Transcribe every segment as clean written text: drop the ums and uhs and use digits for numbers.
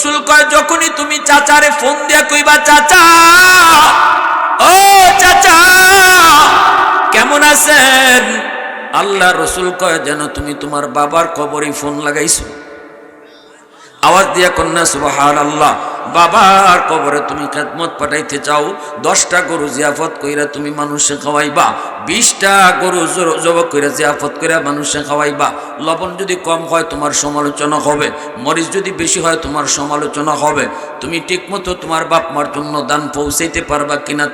রসুল কয় যখনই তুমি চাচারে ফোন দিয়া কইবা চাচা, ও চাচা কেমন আছেন, আল্লাহ রসুল কয় যেন তুমি তোমার বাবার কবরে ফোন লাগাইছো। আওয়াজ দিয়া কন্যা সুবহানাল্লাহ। বাবার কবরে তুমি খেদমত পাঠাইতে চাও, 10টা গরু জিয়াফত কইরা তুমি মানুষে খাওয়াইবা, 20টা গরু জবাই কইরা জিয়াফত কইরা মানুষে খাওয়াইবা। লবণ যদি কম হয় তোমার সমালোচনা হবে, মরিচ যদি বেশি হয় তোমার সমালোচনা হবে। তুমি ঠিকমতো তোমার বাপ মার জন্য দান পৌঁছাইতে পারবা কিনা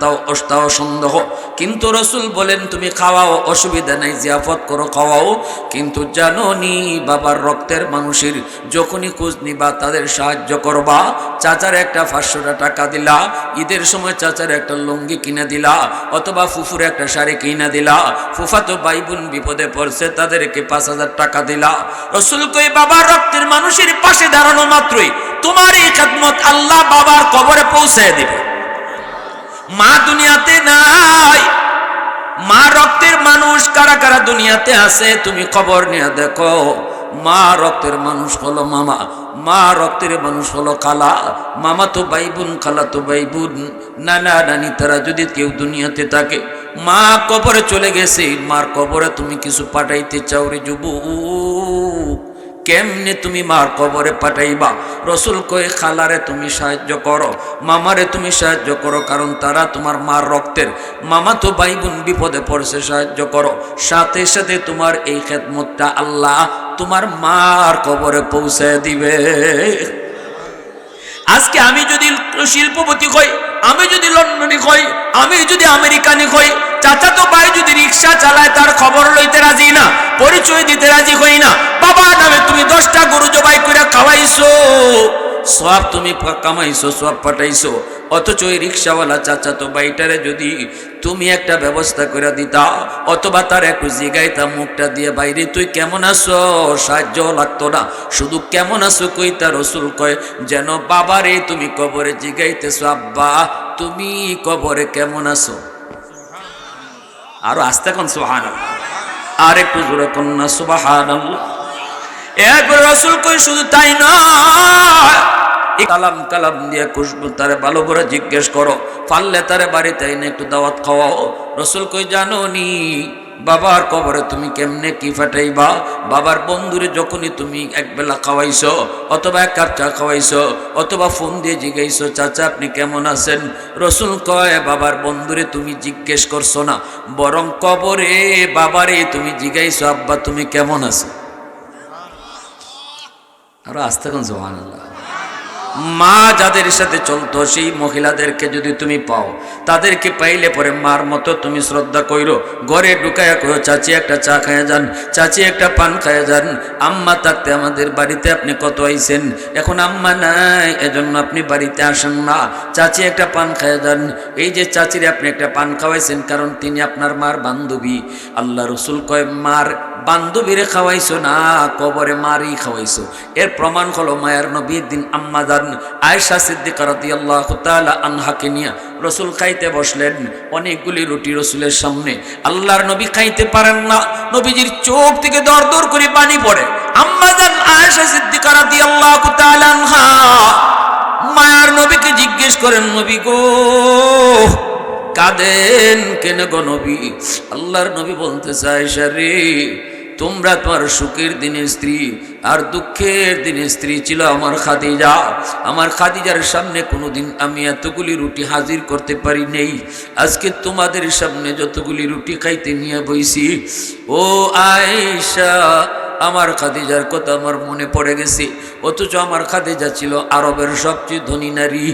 তাও সন্দেহ। কিন্তু রসুল বলেন তুমি খাওয়াও, অসুবিধা নাই, জিয়াফত করো, খাওয়াও। কিন্তু জানো নি বাবার রক্তের মানুষের যখনই খোঁজ নিবা তাদের সাহায্য করবা। চাচার একটা 500 টাকা দিলা, ঈদের সময় চাচার একটা লুঙ্গি কিনে দিলা, অথবা ফুফুর একটা শাড়ি কিনে দিলা, ফুফাতো ভাই বোন বিপদে পড়ছে তাদেরকে 5000 টাকা দিলা। রসুল কই বাবার রক্তের মানুষের পাশে দাঁড়ানো মাত্রই তোমার এই খেদমত আল্লাহ বাবার কবরে পৌঁছায় দিবে। মা দুনিয়াতে নাই, মা রক্তের মানুষ কারা কারা দুনিয়াতে আছে তুমি খবর নিয়ে দেখো। মা রক্তের মানুষ হলো মামা, মা রক্তের মানুষ হলো খালা, মামা তো ভাই বোন, খালা তো ভাই বোন, নানা নানি তারা যদি কেউ দুনিয়াতে থাকে, মা কবরে চলে গেছে, মার কবরে তুমি কিছু পাঠাইতে চাও রে যুবক, কেমনে তুমি মার কবরে পাঠাইবা? রসুল কয়ে খালারে তুমি সাহায্য করো, মামারে তুমি সাহায্য করো, কারণ তারা তোমার মার রক্তের। মামা তো ভাই বোন বিপদে পড়ছে, সাহায্য করো। সাথে সাথে তোমার এই খেদমতটা আল্লাহ তোমার মার কবরে পৌঁছে দিবে। আজকে আমি যদি শিল্পপতি হই, আমি যদি লন্ডনী হই, আমি যদি আমেরিকানি হই, চাচা তো ভাই যদি রিক্সা চালায় তার খবর লইতে রাজি না, পরিচয় দিতে রাজি হই না। বাবার নামে তুমি 10টা গরু জবাই করে খাওয়াইছো, সব তুমি কামাইছো, সব পাঠাইছো, অথচ ওই রিক্সাওয়ালা চাচা তো ভাইটারে যদি তুমি একটা ব্যবস্থা করে দিতা, অথবা তার একটু জিগাইতা মুখটা দিয়ে, বাইরে তুই কেমন আছো, সাহায্য লাগতো না, শুধু কেমন আছো কইতা। রসুল কয় যেন বাবারে তুমি কবরে জিগাইতেছো, আব্বা তুমি কবরে কেমন আছো। আরো আস্তে কোন সুবহানাল্লাহ, আর একটু জোরে কোন না সুবহানাল্লাহ। এরপর রসুল কই শুধু তাই নয়, কালাম দিয়ে খুশবু তারে ভালো করে জিজ্ঞেস করো, পারলে তারে বাড়িতে এনে একটু দাওয়াত খাওয়াও। রসুল কই জানো নি বাবার কবরে তুমি কেমনে কি ফাটাইবা? বাবার বন্ধুরে যখনই তুমি একবেলা খাওয়াইছো, অথবা 1 কাপ চা খাওয়াইছো, অথবা ফোন দিয়ে জিজ্ঞাইছো চাচা আপনি কেমন আছেন, রসুল কয় বাবার বন্ধুরে তুমি জিজ্ঞেস করছো না, বরং কবরে বাবারে তুমি জিজ্ঞাইছো আব্বা তুমি কেমন আছো। আর আস্তে কোন সুবহানাল্লাহ। মা যাদের সাথে চলতো সেই মহিলাদেরকে যদি তুমি পাও, তাদেরকে পাইলে পরে মার মতো তুমি শ্রদ্ধা কইরো, ঘরে ঢুকায়া কইও চাচি একটা চা খায়া যান, চাচি একটা পান খায়া যান। আম্মা থাকতে আমাদের বাড়িতে আপনি কত আইছেন, এখন আম্মা নাই এজন্য আপনি বাড়িতে আসেন না, চাচি একটা পান খায়া যান। এই যে চাচিরে আপনি একটা পান খাওয়াইছেন কারণ তিনি আপনার মার বান্ধবী। আল্লাহ রসুল কয় মার বান্ধবীরে খাওয়াইছো না, কবরে মারই খাওয়াইছো। এর প্রমাণ হলো মায়ের নবীর দিন আম্মা জান আয়েশা সিদ্দিকা রাদিয়াল্লাহু তাআলা আনহাকে নিয়ে রসুল খাইতে বসলেন। অনেকগুলি রুটি রসুলের সামনে, আল্লাহর নবী খাইতে পারেন না, নবীজির চোখ থেকে দর দর করে পানি পড়ে। আম্মা জান আয়েশা সিদ্দিকা রাদিয়াল্লাহু তাআলা আনহা মায়ের নবীকে জিজ্ঞেস করেন, নবী গো কাঁদেন কেন গো নবী? আল্লাহর নবী বলতেছে আয়েশা রে, তোমরা তোমার সুখের দিনের স্ত্রী আর দুঃখের দিনের স্ত্রী ছিল আমার খাদিজা। আমার খাদিজার সামনে কোনোদিন আমি এতগুলি রুটি হাজির করতে পারি নেই, আজকে তোমাদের সামনে যতগুলি রুটি খাইতে নিয়ে বইছি। ও আয়েশা আমার খাদিজার কথা আমার মনে পড়ে গেছে, অথচ আমার খাদিজা ছিল আরবের সবচেয়ে ধনী নারী,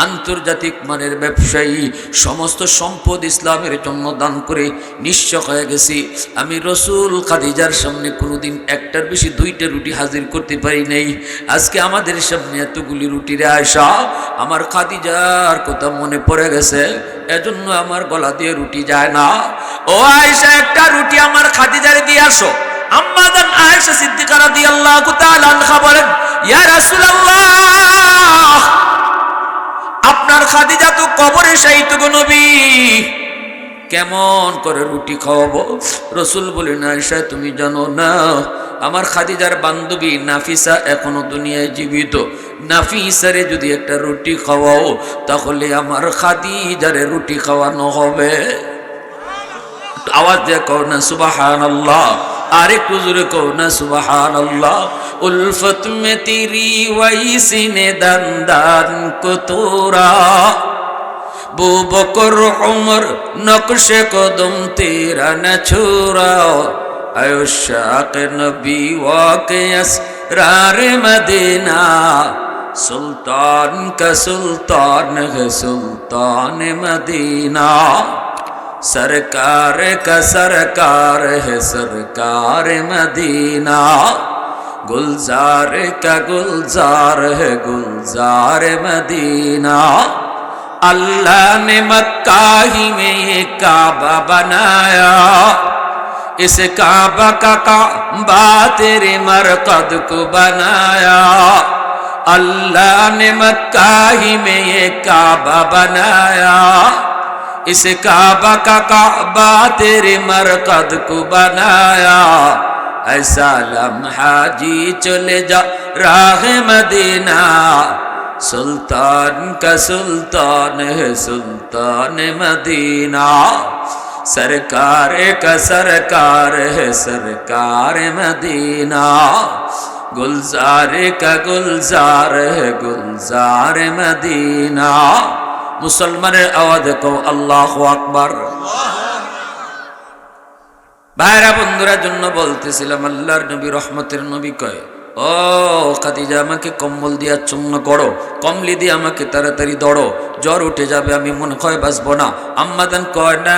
আন্তর্জাতিক মানের ব্যবসায়ী, সমস্ত সম্পদ ইসলামের জন্য দান করে নিঃস্ব হয়ে গেছি। আমি রসুল খাদিজার সামনে কোনোদিন একটার বেশি 2টা রুটি হাজির করতে পারি নাই, আজকে আমাদের সামনে এতগুলি রুটিরে আয়েশা আমার খাদিজার কথা মনে পড়ে গেছে, এজন্য আমার গলা দিয়ে রুটি যায় না। ও আয়েশা একটা রুটি আমার খাদিজারে দিয়ে আসো। আম্মা জান আয়েশা সিদ্দিকা রাদিয়াল্লাহু তাআলা আনহা বলেন, ইয়া রাসূলুল্লাহ আপনার খাদিজা তো কবরে শায়িত গো নবী, কেমন করে রুটি খাওয়াবো? রসুল বলেন, আয়েশা তুমি জানো না আমার খাদিজার বান্ধবী নাফিসা এখনো দুনিয়ায় জীবিত, নাফিসারে যদি একটা রুটি খাওয়াও তাহলে আমার খাদিজারে রুটি খাওয়ানো হবে। আওয়াজ দিয়ে কও না সুবহানাল্লাহ, আরেকটু জোরে কও না সুবহানাল্লাহ। উলফত মে তেরি ওয়াইসিনে দান কো তোরা, বু বকর উমর নকশে কদম তেরা ন ছোরা, আয়ো শাক নবী ওয়াকে আসরার মদিনা, সুলতান কা সুলতান है सुल्तान मदीना, सरकार का सरकार है सरकार मदीना, गुलजार का गुलजार है गुलजार मदीना। अल्लाह ने मक्का ही में ये काबा बनाया, इस काबा का काबा तेरे मरकद को बनाया, अल्लाह ने मक्का ही में ये काबा बनाया, इस काबा का काबा तेरे मरकद को बनाया, ऐसा लम्हा जी चले जा राह मदीना, सुल्तान का सुल्तान है सुल्तान मदीना, सरकार का सरकार है सरकार मदीना, गुलजार का गुलजार है गुलजार मदीना। मुसलमाনের আওয়াজ কও আল্লাহু আকবার। ভাইরা বন্ধুরা জন্য বলতেছিলাম, আল্লাহর নবী রহমতের নবী কয়, ও খাদিজা আমাকে কম্বল দিয়া চুম্মা করো, কমলি দিয়ে আমাকে তাড়াতাড়ি দড়ো, জ্বর উঠে যাবে, আমি মনে হয় বাঁচবো না। আম্মাদান কয় না,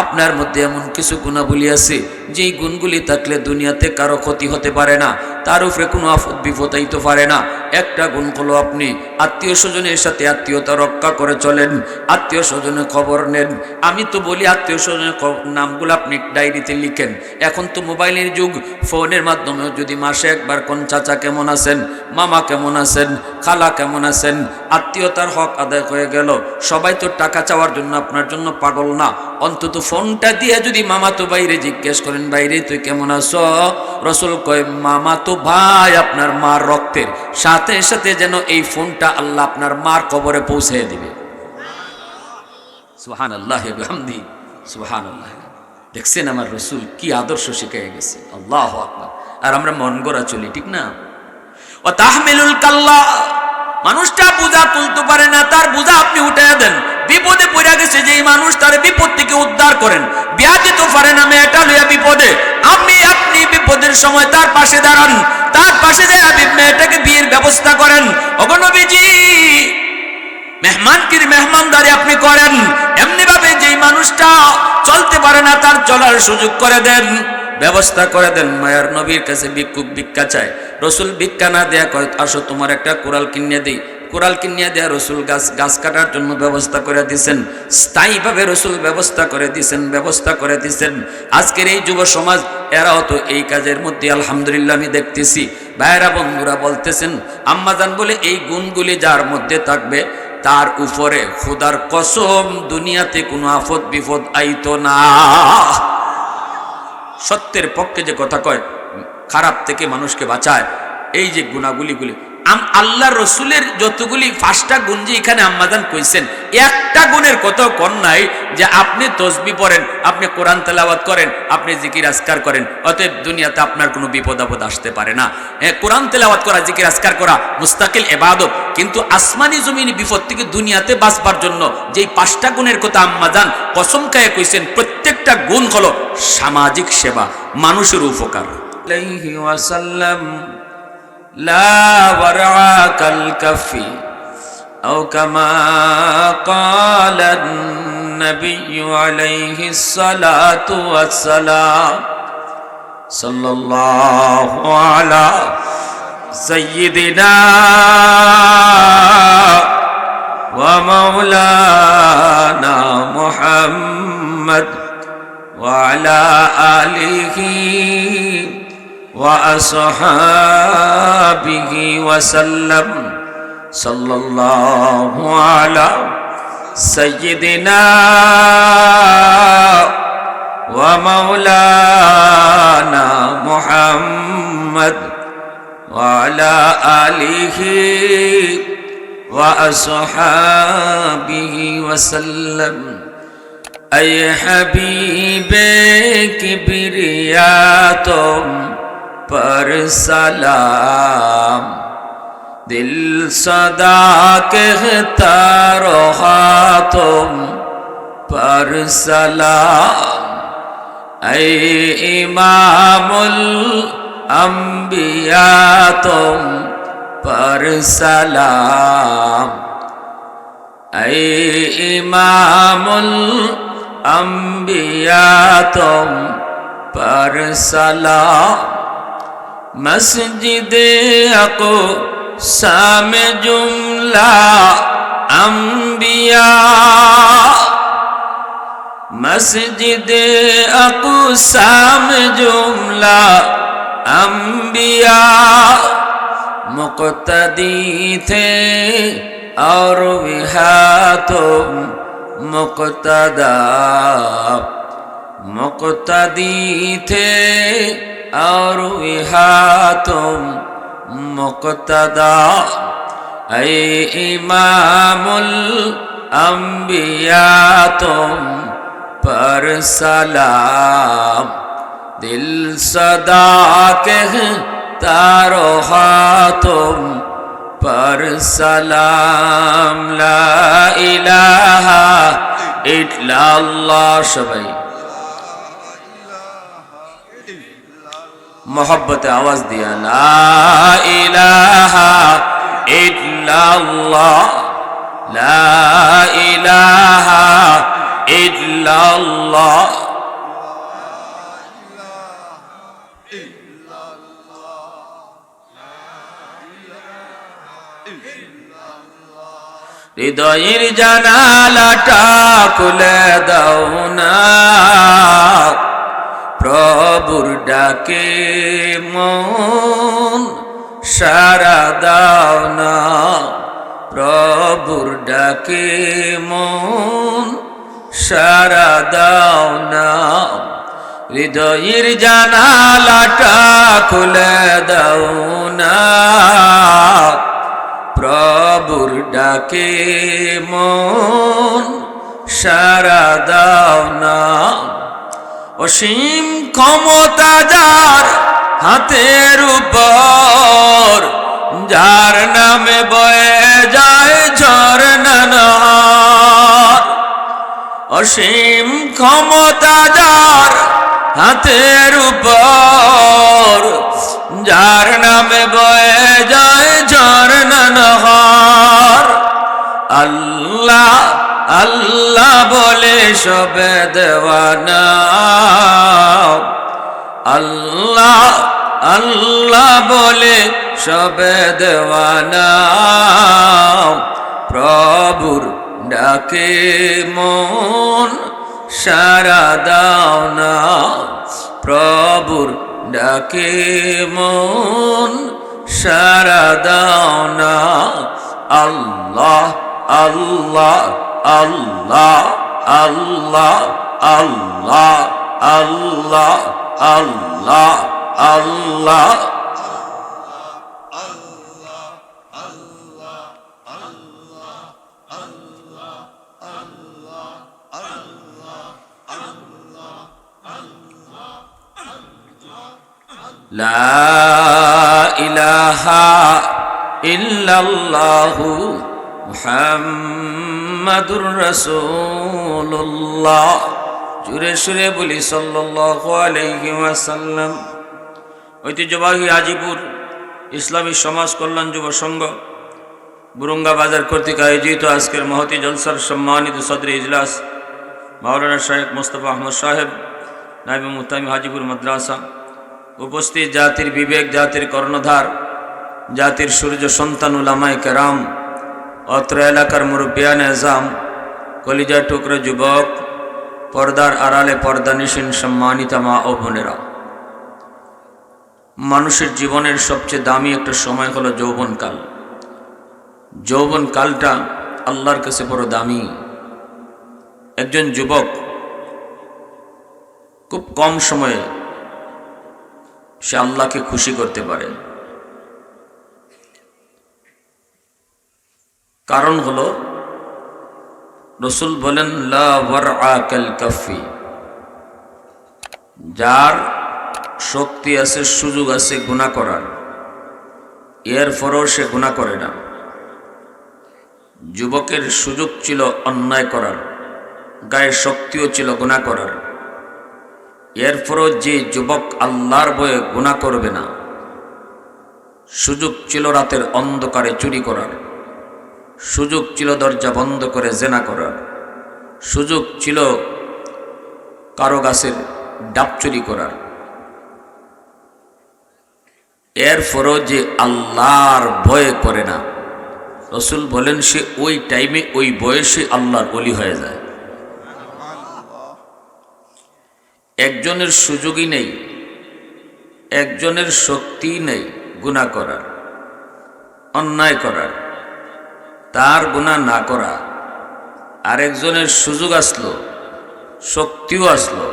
আপনার মধ্যে এমন কিছু গুণাবলী আছে যেই গুণগুলি থাকলে দুনিয়াতে কারো ক্ষতি হতে পারে না, তার উপরে কোনো আফত বিপদ আইতে পারে না। একটা গুণ হলো আপনি আত্মীয় স্বজনের সাথে আত্মীয়তা রক্ষা করে চলেন, আত্মীয় স্বজনের খবর নেন। আমি তো বলি আত্মীয় স্বজনের নামগুলো আপনি ডায়েরিতে লিখেন। এখন তো মোবাইলের যুগ, ফোনের মাধ্যমেও যদি মাসে একবার কোন চাচা কেমন আছেন, মামা কেমন আছেন, খালা কেমন আছেন, আত্মীয়তার হক আদায় হয়ে গেল। সবাই তো টাকা চাওয়ার জন্য আপনার জন্য পাগল না, অন্তত ফোনটা দিয়ে যদি মামা তো বাইরে জিজ্ঞেস করেন, বাইরে তুই কেমন আছো? রসুল কয় মামা তো ভাই আপনার মার রক্তের, সাথে সাথে যেন এই ফোনটা আল্লাহ আপনার মার কবরে পৌঁছে দিবে। সুবহানাল্লাহ বিহামদি সুবহানাল্লাহ। দেখছেন আমার রসুল কি আদর্শ শিখিয়ে গেছে, আল্লাহু আকবার। আর আমরা মন গড়া চলি, ঠিক না? ও তাহমিলুল কাল্লা, মানুষটা বোঝা তুলতে পারে না, তার বোঝা আপনি উঠাইয়া দেন। বিপদে পড়ে গেছে যে মানুষ, তার বিপদ থেকে উদ্ধার করেন। বিয়া দিতে পারে না মেয়েটা লইয়া বিপদে, আপনি বিপদের সময় তার পাশে দাঁড়ান, তার পাশে দাঁড়া মেয়েটাকে বিয়ের ব্যবস্থা করেন। ওগো নবীজি, মেহমানকির মেহমানদারি আপনি করেন। এমনি ভাবে যেই মানুষটা চলতে পারে না তার চলার সুযোগ করে দেন, ব্যবস্থা করে দেন। মায়ার নবীর কাছে ভিক্ষুক ভিক্ষা চায়, রসুল ভিক্ষা না দেয়া কয় আসো তোমার একটা কোরাল কিনে দিই। কোরাল কিনিয়া দেয়া রসুল গাছ কাটার জন্য ব্যবস্থা করে দিয়েছেন, স্থায়ীভাবে রসুল ব্যবস্থা করে দিয়েছেন। আজকের এই যুব সমাজ এরাও তো এই কাজের মধ্যে আলহামদুলিল্লাহ আমি দেখতেছি। ভাইরা বন্ধুরা বলতেছেন, আম্মাজান বলে এই গুণগুলি যার মধ্যে থাকবে তার উপরে খোদার কসম দুনিয়াতে কোনো আফত বিপদ আইতো না। সত্যের পক্ষে যে কথা কয়, খারাপ থেকে মানুষকে বাঁচায়, এই যে গুণাগুলিগুলি আল্লাহ রসুলের যতগুলি 5টা গুণ যে এখানে আম্মাজান কইছেন, একটা গুণের কত কম নাই যে আপনি তসবি পড়েন, আপনি কোরআন তেলাওয়াত করেন, আপনি জিকির আজকার করেন, অতএব দুনিয়াতে আপনার কোনো বিপদ আপদ আসতে পারে না। কোরআন তেলাওয়াত করা, জিকির আজকার করা মুস্তাকিল ইবাদত, কিন্তু আসমানি জমিনি বিপদ থেকে দুনিয়াতে বাঁচবার জন্য যেই 5টা গুণের কথা আম্মাজান কসম খায়ে কইছেন, প্রত্যেকটা গুণ হলো সামাজিক সেবা, মানুষের উপকার। আলাইহি ওয়াসাল্লাম لا ورع كالكف أو كما قال النبي عليه الصلاة والسلام صلى الله على سيدنا ومولانا محمد وعلى آله وأصحابه وسلم صلى الله على سيدنا ومولانا محمد وعلى آله وأصحابه وسلم اے حبیب کبریا تم پر سلام دل صدا کہتا رہا تم پر سلام اے امام الانبیاء تم پر سلام اے امام الانبیاء تم پر سلام مسجد اقصی میں جملہ انبیاء مسجد اقصی میں جملہ انبیاء مقتدی تھے اور وہاں تم مقتدا مقتدی تھے اور وہاں تم مقتدا اے امام الانبیاء تم پر سلام دل صدا کہتا رہا تم پر سلام لا الہ الا اللہ সবাই محبت آواز دیا لا الہ الا اللہ لا الہ الا اللہ হৃদয়ের জানালাটা খুলে দাও না প্রভুর ডাকে মন সারা দাও না প্রভুর ডাকে মন সারা দাও না হৃদয়ের জানালাটা খুলে দাও না প্রভুর ডাকে মন সারা দাও না অসীম ক্ষমতা যার হাতের উপর যার নামে বয়ে যায় ঝরনা নহর অসীম ক্ষমতা যার হাতের উপর যার নামে বয়ে যায় ঝরনা নহর আল্লাহ আল্লাহ বলে সবে দেওয়ানা আল্লাহ আল্লাহ বলে সবে দেওয়ানা প্রভুর ডাকে মন সারা দাও না প্রভুর ডাকে মন সারা দাও না আল্লাহ আল্লাহ আল্লাহ আল্লাহ আল্লাহ আল্লাহ আল্লাহ আল্লাহ লা ইলাহা ইল্লাল্লাহু মুহাম্মাদুর রাসূলুল্লাহ জুরে সুরে বলি সাল্লাল্লাহু আলাইহি ওয়াসাল্লাম। ঐতিহ্যবাহী হাজীপুর ইসলামী সমাজ কল্যাণ যুব সংঘ বুরুঙ্গা বাজার কর্তৃক আয়োজিত আজকের মহতি জলসার সম্মানিত সদরে ইজলাস মাওলানা শায়েখ মোস্তফা আহমদ সাহেব নায়েবে মুহতামিম হাজীপুর মাদ্রাসা, উপস্থিত জাতির বিবেক, জাতির কর্ণধার, জাতির সূর্য সন্তান উলামায়ে কেরাম, অত্র এলাকার মুরব্বিয়ান এজাম, কলিজা টুকরো যুবক, পর্দার আড়ালে পর্দানিশীন সম্মানিতা মা ও বোনেরা, মানুষের জীবনের সবচেয়ে দামি একটা সময় হলো যৌবনকাল। যৌবনকালটা আল্লাহর কাছে বড় দামি। একজন যুবক খুব কম সময়ে সে আল্লাহকে খুশি করতে পারে। কারণ হলো রাসূল বলেন লা ওয়ারআ কাল কাফি, যার শক্তি আছে, সুযোগ আছে গুনাহ করার, এরপরও সে গুনাহ করে না। যুবকের সুযোগ ছিল অন্যায় করার, গায়ে শক্তিও ছিল গুনাহ করার, এরপরও যে যুবক আল্লাহর ভয়ে গুনাহ করবে না, সুযোগ ছিল রাতের অন্ধকারে চুরি করার, সুযোগ ছিল দরজা বন্ধ করে জেনা করার, সুযোগ ছিল কারো গাছের ডাব চুরি করার, এরপরও যে আল্লাহর ভয় করে না, রাসূল বলেন সে ওই টাইমে ওই বয়সে আল্লাহর ওলি হয়ে যায়। একজনের সুযোগই নেই, একজনের শক্তি নেই গুনাহ করার, অন্যায় করার, তার গুনাহ না করা, আরেকজনের সুযোগ আসলো, শক্তিও আসলো,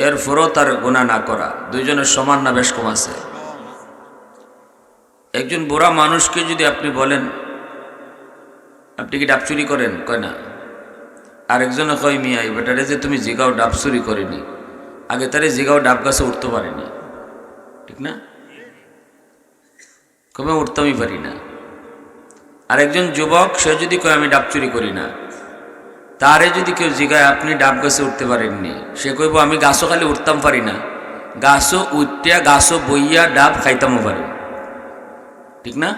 এরপরও তার গুনাহ না করা, দুইজনের সমান না বেশ কম আছে? একজন বুড়া মানুষকে যদি আপনি বলেন আপনি কি ডাব চুরি করেন, কয় না। আরেকজনে কয় মিয়া এই বেটারে যে তুমি জিগাও ডাব চুরি করেনি, আগে তারে জিগাও ডাব গাছে উঠতে পারেনি, ঠিক না? কবে উঠতামই পারি না। আরেকজন যুবক সে যদি কয় আমি ডাব চুরি করি না, তারে যদি কেউ জিগায় আপনি ডাব গাছে উঠতে পারেননি, সে কইব আমি গাছও খালি উঠতাম পারি না, গাছও উঠিয়া গাছও বইয়া ডাব খাইতামও পারি, ঠিক না?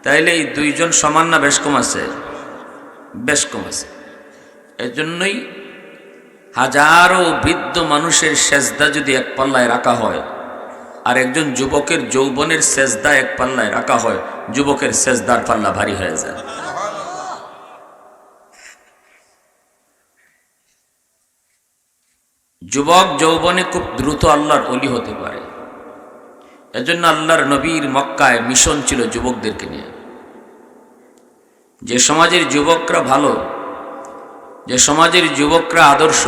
তাইলে এই দুইজন সমান না বেশ কম আছে? বেশ কম আছে। এর জন্যই হাজারো বৃদ্ধ মানুষের সেজদা যদি এক পাল্লায় রাখা হয়, আর একজন যুবকের যৌবনের সেজদা এক পাল্লায় রাখা হয়, যুবকের সেজদার পাল্লা ভারী হয়ে যায়। যুবক যৌবনে খুব দ্রুত আল্লাহর ওলি হতে পারে। এজন্য আল্লাহর নবীর মক্কায় মিশন ছিল যুবকদেরকে নিয়ে। যে সমাজের যুবকরা ভালো, যে সমাজের যুবকরা আদর্শ,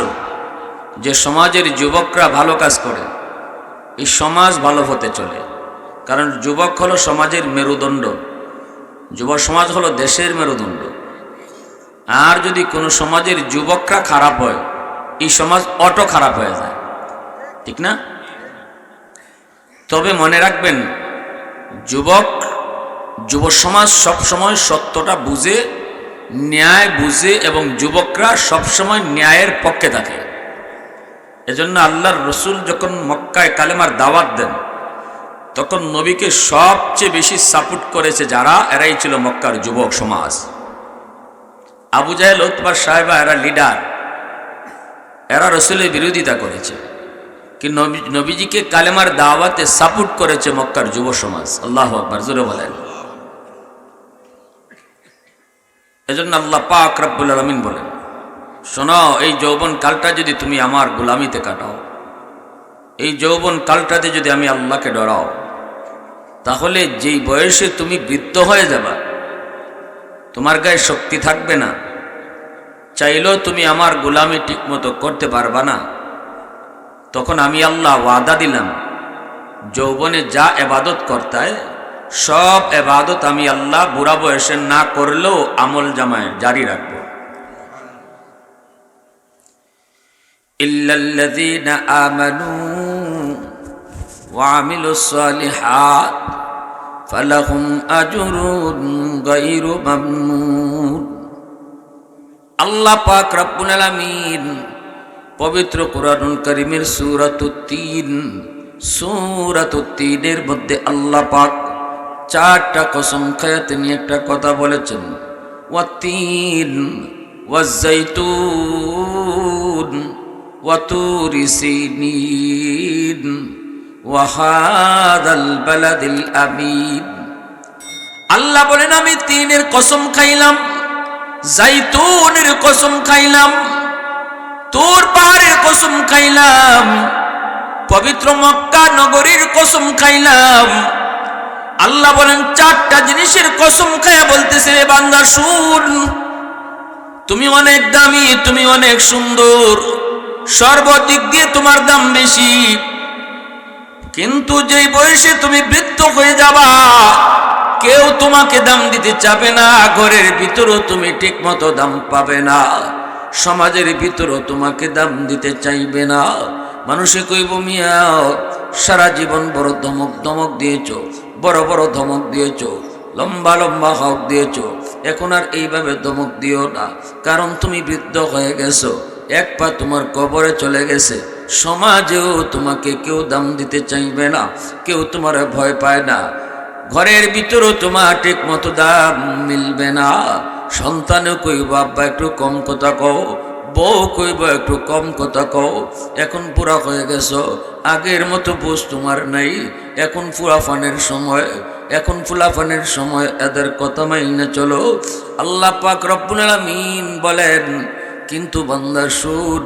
যে সমাজের যুবকরা ভালো কাজ করে, এই সমাজ ভালো হতে চলে। কারণ যুবক হলো সমাজের মেরুদণ্ড, যুব সমাজ হলো দেশের মেরুদণ্ড। আর যদি কোনো সমাজের যুবকরা খারাপ হয়, এই সমাজ অটো খারাপ হয়ে যায়, ঠিক না? তবে মনে রাখবেন, যুব সমাজ সবসময় সত্যটা বুঝে, ন্যায় বুঝে, এবং যুবকরা সবসময় ন্যায়ের পক্ষে থাকে। এজন্য আল্লাহর রসুল যখন মক্কায় কালেমার দাওয়াত দেন, তখন নবীকে সবচেয়ে বেশি সাপোর্ট করেছে যারা, এরাই ছিল মক্কার যুবক সমাজ। আবু জাহেল, উতবা, সাহেবা, এরা লিডার, এরা রসুলের বিরোধিতা করেছে, কিন্তু নবীজিকে কালেমার দাওয়াতে সাপোর্ট করেছে মক্কার যুব সমাজ। আল্লাহু আকবার, জোরে বলেন। এজন্য আল্লাহ পাক রব্বুল আলামিন বলেন, শোনো, এই যৌবন কালটা যদি তুমি আমার গোলামিতে কাটাও, এই যৌবন কালটাতে যদি আমি আল্লাহকে ডরাও, তাহলে যেই বয়সে তুমি বৃদ্ধ হয়ে যাবা, তোমার গায়ে শক্তি থাকবে না, চাইলেও তুমি আমার গোলামি ঠিক মতো করতে পারবা না, তখন আমি আল্লাহ ওয়াদা দিলাম, যৌবনে যা এবাদত করতে হয় সব এবাদত আমি আল্লাহ বুড়া বয়সে না করলেও আমল জামায় জারি রাখবো। ইল্লাল্লাযীনা আমানু ওয়া আমিলুস সালিহাত ফালাহুম আজরুন গায়রু মামনুন। আল্লাহ পাক রব্বুল আলামিন পবিত্র কুরআনুল কারীমের সূরাতুত তিনের মধ্যে আল্লাহ পাক চারটা কসম খায়া তিনি একটা কথা বলেছেন, ওয়াতিন ওয়াজ্জাইতুন ওয়া তুরি সিনিন ওয়া হাদাল বালাদিল আমিন। আল্লাহ বলেন, আমি তিনের কসম খাইলাম, জাইতুনের কসম খাইলাম, তুর পাহাড়ের কসম খাইলাম, পবিত্র মক্কা নগরীর কসম খাইলাম। আল্লাহ বলেন, চারটা জিনিসের কসম খায়া বলতেছে, রে বান্দা শুন, তুমি অনেক দামি, তুমি অনেক সুন্দর, সর্বদিক দিয়ে তোমার দাম বেশি। কিন্তু যেই বয়সে তুমি বৃদ্ধ হয়ে যাবা, কেউ তোমাকে দাম দিতে চাবে না। ঘরের ভিতরও তুমি ঠিক মতো দাম পাবে না, সমাজের ভিতরও তোমাকে দাম দিতে চাইবে না। মানুষে কইব, মিয়া সারা জীবন বড় ধমক ধমক দিয়েছ, বড় বড় ধমক দিয়েছ, লম্বা লম্বা হক দিয়েছ, এখন আর এইভাবে ধমক দিও না, কারণ তুমি বৃদ্ধ হয়ে গেছো, এক পা তোমার কবরে চলে গেছে। সমাজেও তোমাকে কেউ দাম দিতে চাইবে না, কেউ তোমার ভয় পায় না, ঘরের ভিতরও তোমার ঠিক মতো দাম মিলবে না। সন্তানও কইব, আব্বা একটু কম কথা কও, বউ কইব একটু কম কথা কও, এখন পুরা হয়ে গেছো, আগের মতো বুঝ তোমার নাই, এখন ফুলাফানের সময়, এখন ফুলাফানের সময়, এদের কথা মাইনে চলো। আল্লাহ পাক রব্বুল আলামিন বলেন, কিন্তু বান্দা শুন,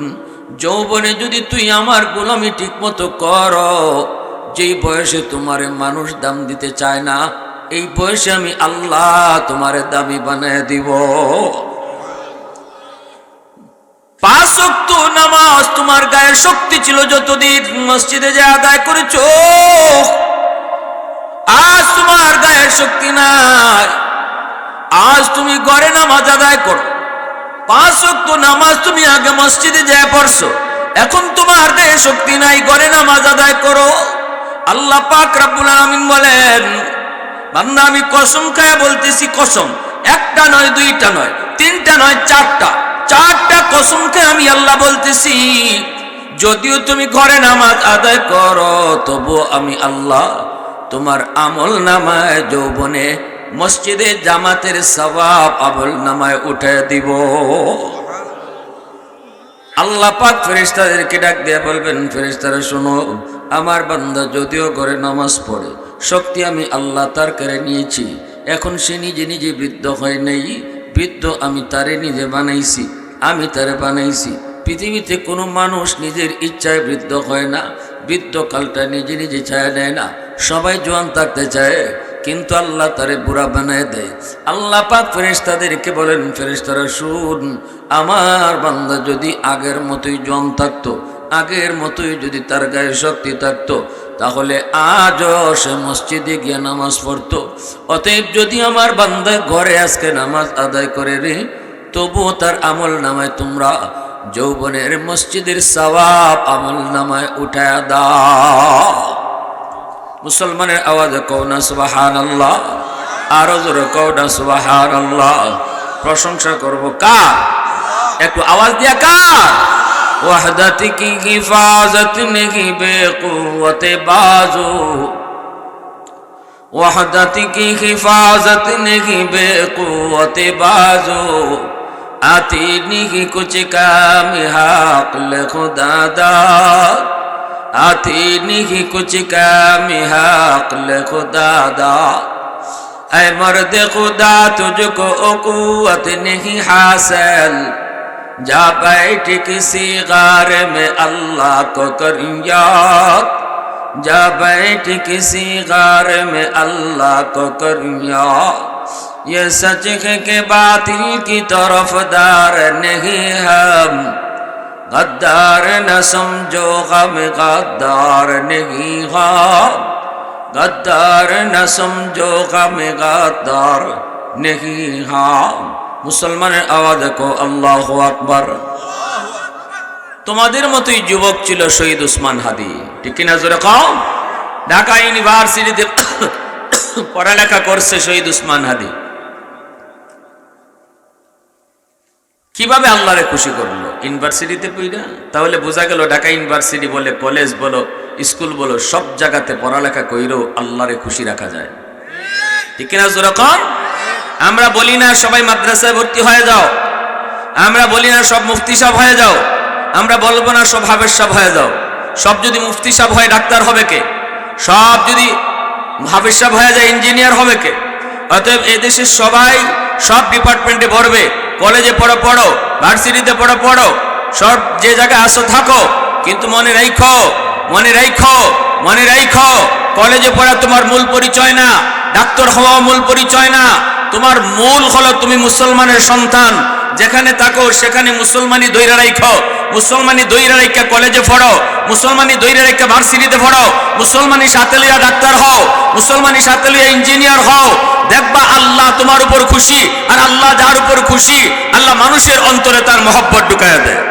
যৌবনে যদি তুই আমার গোলামি ঠিক মতো কর, যেই বয়সে তোমারে মানুষ দাম দিতে চায় না, এই বয়সে আমি আল্লাহ তোমারে দামি বানায় দিব। 5 ওয়াক্ত নামাজ তোমার গায়ে শক্তি ছিল যতদিন মসজিদে যে আদায় করেছো, আজ তোমার গায়ে শক্তি নাই। আজ তুমি ঘরে নামাজ আদায় করো, 5 ওয়াক্ত নামাজ তুমি আগে মসজিদে যায় পড়ছো, এখন তোমার গায়ে শক্তি নাই, ঘরে নামাজ আদায় করো। আল্লাহ পাক রব্বুল আলামিন বলেন, বান্দা আমি কসম খায় বলতেছি, কসম, একটা নয়, দুইটা নয়, তিনটা নয়, চারটা কসম খায় আমি আল্লাহ বলতেছি, যদিও তুমি ঘরে নামাজ আদায় করো, তবু আমি আল্লাহ তোমার আমল নামায় যৌবনে মসজিদে জামাতের সওয়াব আমল নামায় উঠে দিব। আল্লাহ পাক ফেরেশতাদেরকে ডাক দিয়ে বলবেন, ফেরেশতারা শোনো, আমার বান্দা যদিও ঘরে নামাজ পড়ে, শক্তি আমি আল্লাহ তার কেড়ে নিয়েছি, এখন সে নিজে নিজে বৃদ্ধ হয় নাই, বৃদ্ধ আমি তারে নিজে বানাইছি, আমি তারে বানাইছি। পৃথিবীতে কোনো মানুষ নিজের ইচ্ছায় বৃদ্ধ হয় না, বৃদ্ধকালটা নিজে নিজে ছায়া নেয় না, সবাই জোয়ান থাকতে চায়, কিন্তু আল্লাহ তারে বুড়া বানায় দেয়। আল্লাহ পাক ফেরেশতাদেরকে বলেন, ফেরেশতারা শুন, আমার বান্দা যদি আগের মতোই জোয়ান থাকতো, আগের মতোই যদি তার গায়ে শক্তি থাকতো, তাহলে আজও সে মসজিদে গিয়ে নামাজ পড়তো। অতএব যদি আমার বান্দা ঘরে আজকে নামাজ আদায় করে রে, তবুও তার আমল নামায় তোমরা যৌবনের মসজিদের সওয়াব আমল নামায় উঠায় দাও। মুসলমানের আওয়াজে কও না সুবহানাল্লাহ, আরো জোরে কও না সুবহানাল্লাহ। প্রশংসা করব কার? একটু আওয়াজ দিয়া কার? ওয়াহদাতি কি হিফাজত নেহি বেকুওয়াতে বাজু, ওয়াহদাতি কি হিফাজত নেহি বেকুওয়াতে বাজু, আতি নেহি কুছ কাম হাক লে খুদা দাদ, आती नहीं कुछ काम हक ले खुदा दा। ऐ मर्द खुदा तुझको कुव्वत नहीं हासिल, जा बैठ किसी गार में अल्लाह को कर याद, जा बैठ किसी गार में अल्लाह को कर याद। ये सच है कि बातिल की तरफदार नहीं हम, गद्दार न समझो गम गद्दार नहीं हम, गद्दार न समझो गम गद्दार नहीं हम। মুসলমানের আওয়াজ দেখো আল্লাহু আকবার। তোমাদের মতোই যুবক ছিল শহীদ উসমান হাদি, ঠিক কিনা জোরে কও? ঢাকা ইউনিভার্সিটিতে পড়ালেখা করছে শহীদ উসমান হাদি। কিভাবে আল্লাহরে খুশি করলো? ইউনিভার্সিটিতে পড়া। তাহলে বোঝা গেল ঢাকা ইউনিভার্সিটি বলে, কলেজ বলো, স্কুল বলো, সব জায়গাতে পড়ালেখা কইরেও আল্লাহরে খুশি রাখা যায়, ঠিক কিনা জোরে কও? আমরা বলি না সবাই মাদ্রাসায় ভর্তি হয়ে যাও, আমরা বলি না সব মুফতি সাহেব হয়ে যাও, আমরা বলবো না সব হাফেজ সাহেব হয়ে যাও। সব যদি মুফতি সাহেব হয় ডাক্তার হবে কে? সব যদি হাফেজ সাহেব হয়ে যায় ইঞ্জিনিয়ার হবে কে? অতএব এদেশের সবাই সব ডিপার্টমেন্টে পড়বে, কলেজে পড়ো, ভার্সিটিতে পড়ো, সব যে জায়গায় আসো থাকো, কিন্তু মনে রাখো কলেজে পড়া তোমার মূল পরিচয় না, ডাক্তার হওয়া মূল পরিচয় না। তোমার মূল হলো তুমি মুসলমানের সন্তান, যেখানে থাকো সেখানে মুসলমানি দৈরা রাখো, মুসলমানি দৈরা রাখা কলেজে পড়ো, মুসলমানি দৈরা রাখা ভার্সিটিতে পড়ো, মুসলমানি সাথে লইয়া ডাক্তার হও, মুসলমানি সাথে লইয়া ইঞ্জিনিয়ার হও। দেখবা আল্লাহ তোমার উপর খুশি, আর আল্লাহ যার উপর খুশি আল্লাহ মানুষের অন্তরে তার মহব্বত ঢুকাইয়া দেয়।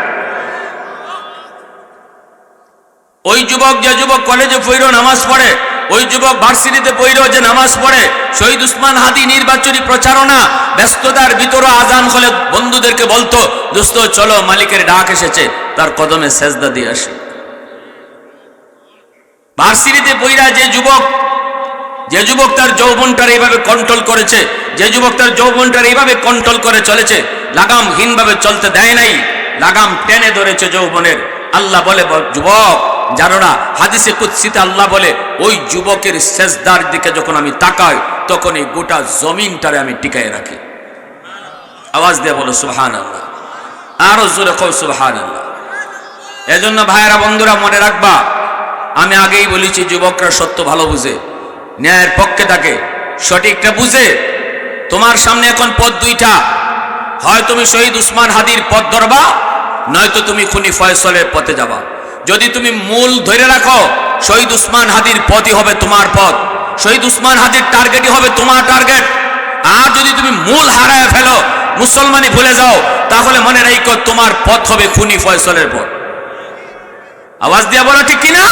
ওই যুবক যে যুবক কলেজে পড়ো নামাজ পড়ে, ওই যুবক ভার্সিটিতে পড়ো যে নামাজ পড়ে, শহীদ উসমান হাদি নির্বাচনী প্রচারণা ব্যস্ততার ভিতরে আজান হলে বন্ধুদেরকে বলতো, দোস্ত চলো মালিকের ডাক এসেছে, তার কদমে সেজদা দিয়ে আসি। ভার্সিটিতে পড়া যে যুবক তার যৌবনটার এইভাবে কন্ট্রোল করেছে, যে যুবক তার যৌবনটার এইভাবে কন্ট্রোল করে চলেছে, লাগামহীনভাবে চলতে দেয় নাই, লাগাম টেনে ধরেছে যৌবনের। আল্লাহ বলে, যুবক জানো না, হাদিসে কুদসিতে আল্লাহ বলে, ওই যুবকের সেজদার দিকে যখন আমি তাকাই তখন এই গোটা জমিনটারে আমি টিকায় রাখি। আওয়াজ দিয়ে বলো সুবহানাল্লাহ, আরো জোরে কও সুবহানাল্লাহ। এজন্য ভাইয়েরা বন্ধুরা মনে রাখবা, আমি আগেই বলেছি যুবকরা সত্য ভালো বুঝে, ন্যায়ের পক্ষে থাকে, সঠিকটা বুঝে। তোমার সামনে এখন পথ দুইটা, হয় তুমি শহীদ উসমান হাদির পথ ধরবা, নয়তো তুমি খুনি ফয়সলের পথে যাবা। যদি তুমি মূল ধরে রাখো, শহীদ উসমান হাদির পথই হবে তোমার পথ, শহীদ উসমান হাদির টার্গেটই হবে তোমার টার্গেট। আর যদি তুমি মূল হারায় ফেলো, মুসলমানি ভুলে যাও, তাহলে মনে রাখো তোমার পথ হবে খুনি ফয়সলের পথ। আওয়াজ দিয়া বলো ঠিক কিনা?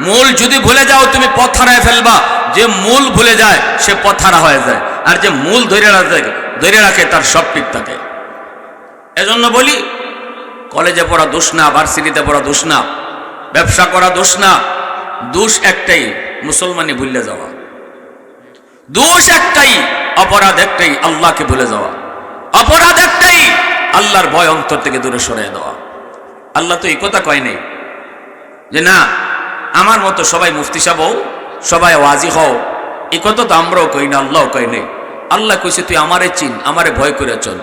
মূল যদি ভুলে যাও তুমি পথ হারায় ফেলবা। যে মূল ভুলে যায় সে পথ হারা হয়ে যায়, আর যে মূল ধরে রাখে তার সব ঠিক থাকে। এজন্য বলি, কলেজে পড়া দোষ না, ভার্সিটিতে পড়া দোষ না, ব্যবসা করা দোষ না, দোষ একটাই, মুসলমানি ভুলে যাওয়া। দোষ একটাই, অপরাধ একটাই, আল্লাহকে ভুলে যাওয়া। অপরাধ একটাই, আল্লাহর ভয় অন্তর থেকে দূরে সরিয়ে দেওয়া। আল্লাহ তো এই কথা কয় নাই যে না আমার মতো সবাই মুফতি সাহেব হও, সবাই ওয়াজি হও, এই কথা তো আমরাও কই না, আল্লাহ কয় নাই। আল্লাহ কইছে তুই আমারে চিন, আমারে ভয় করে চল,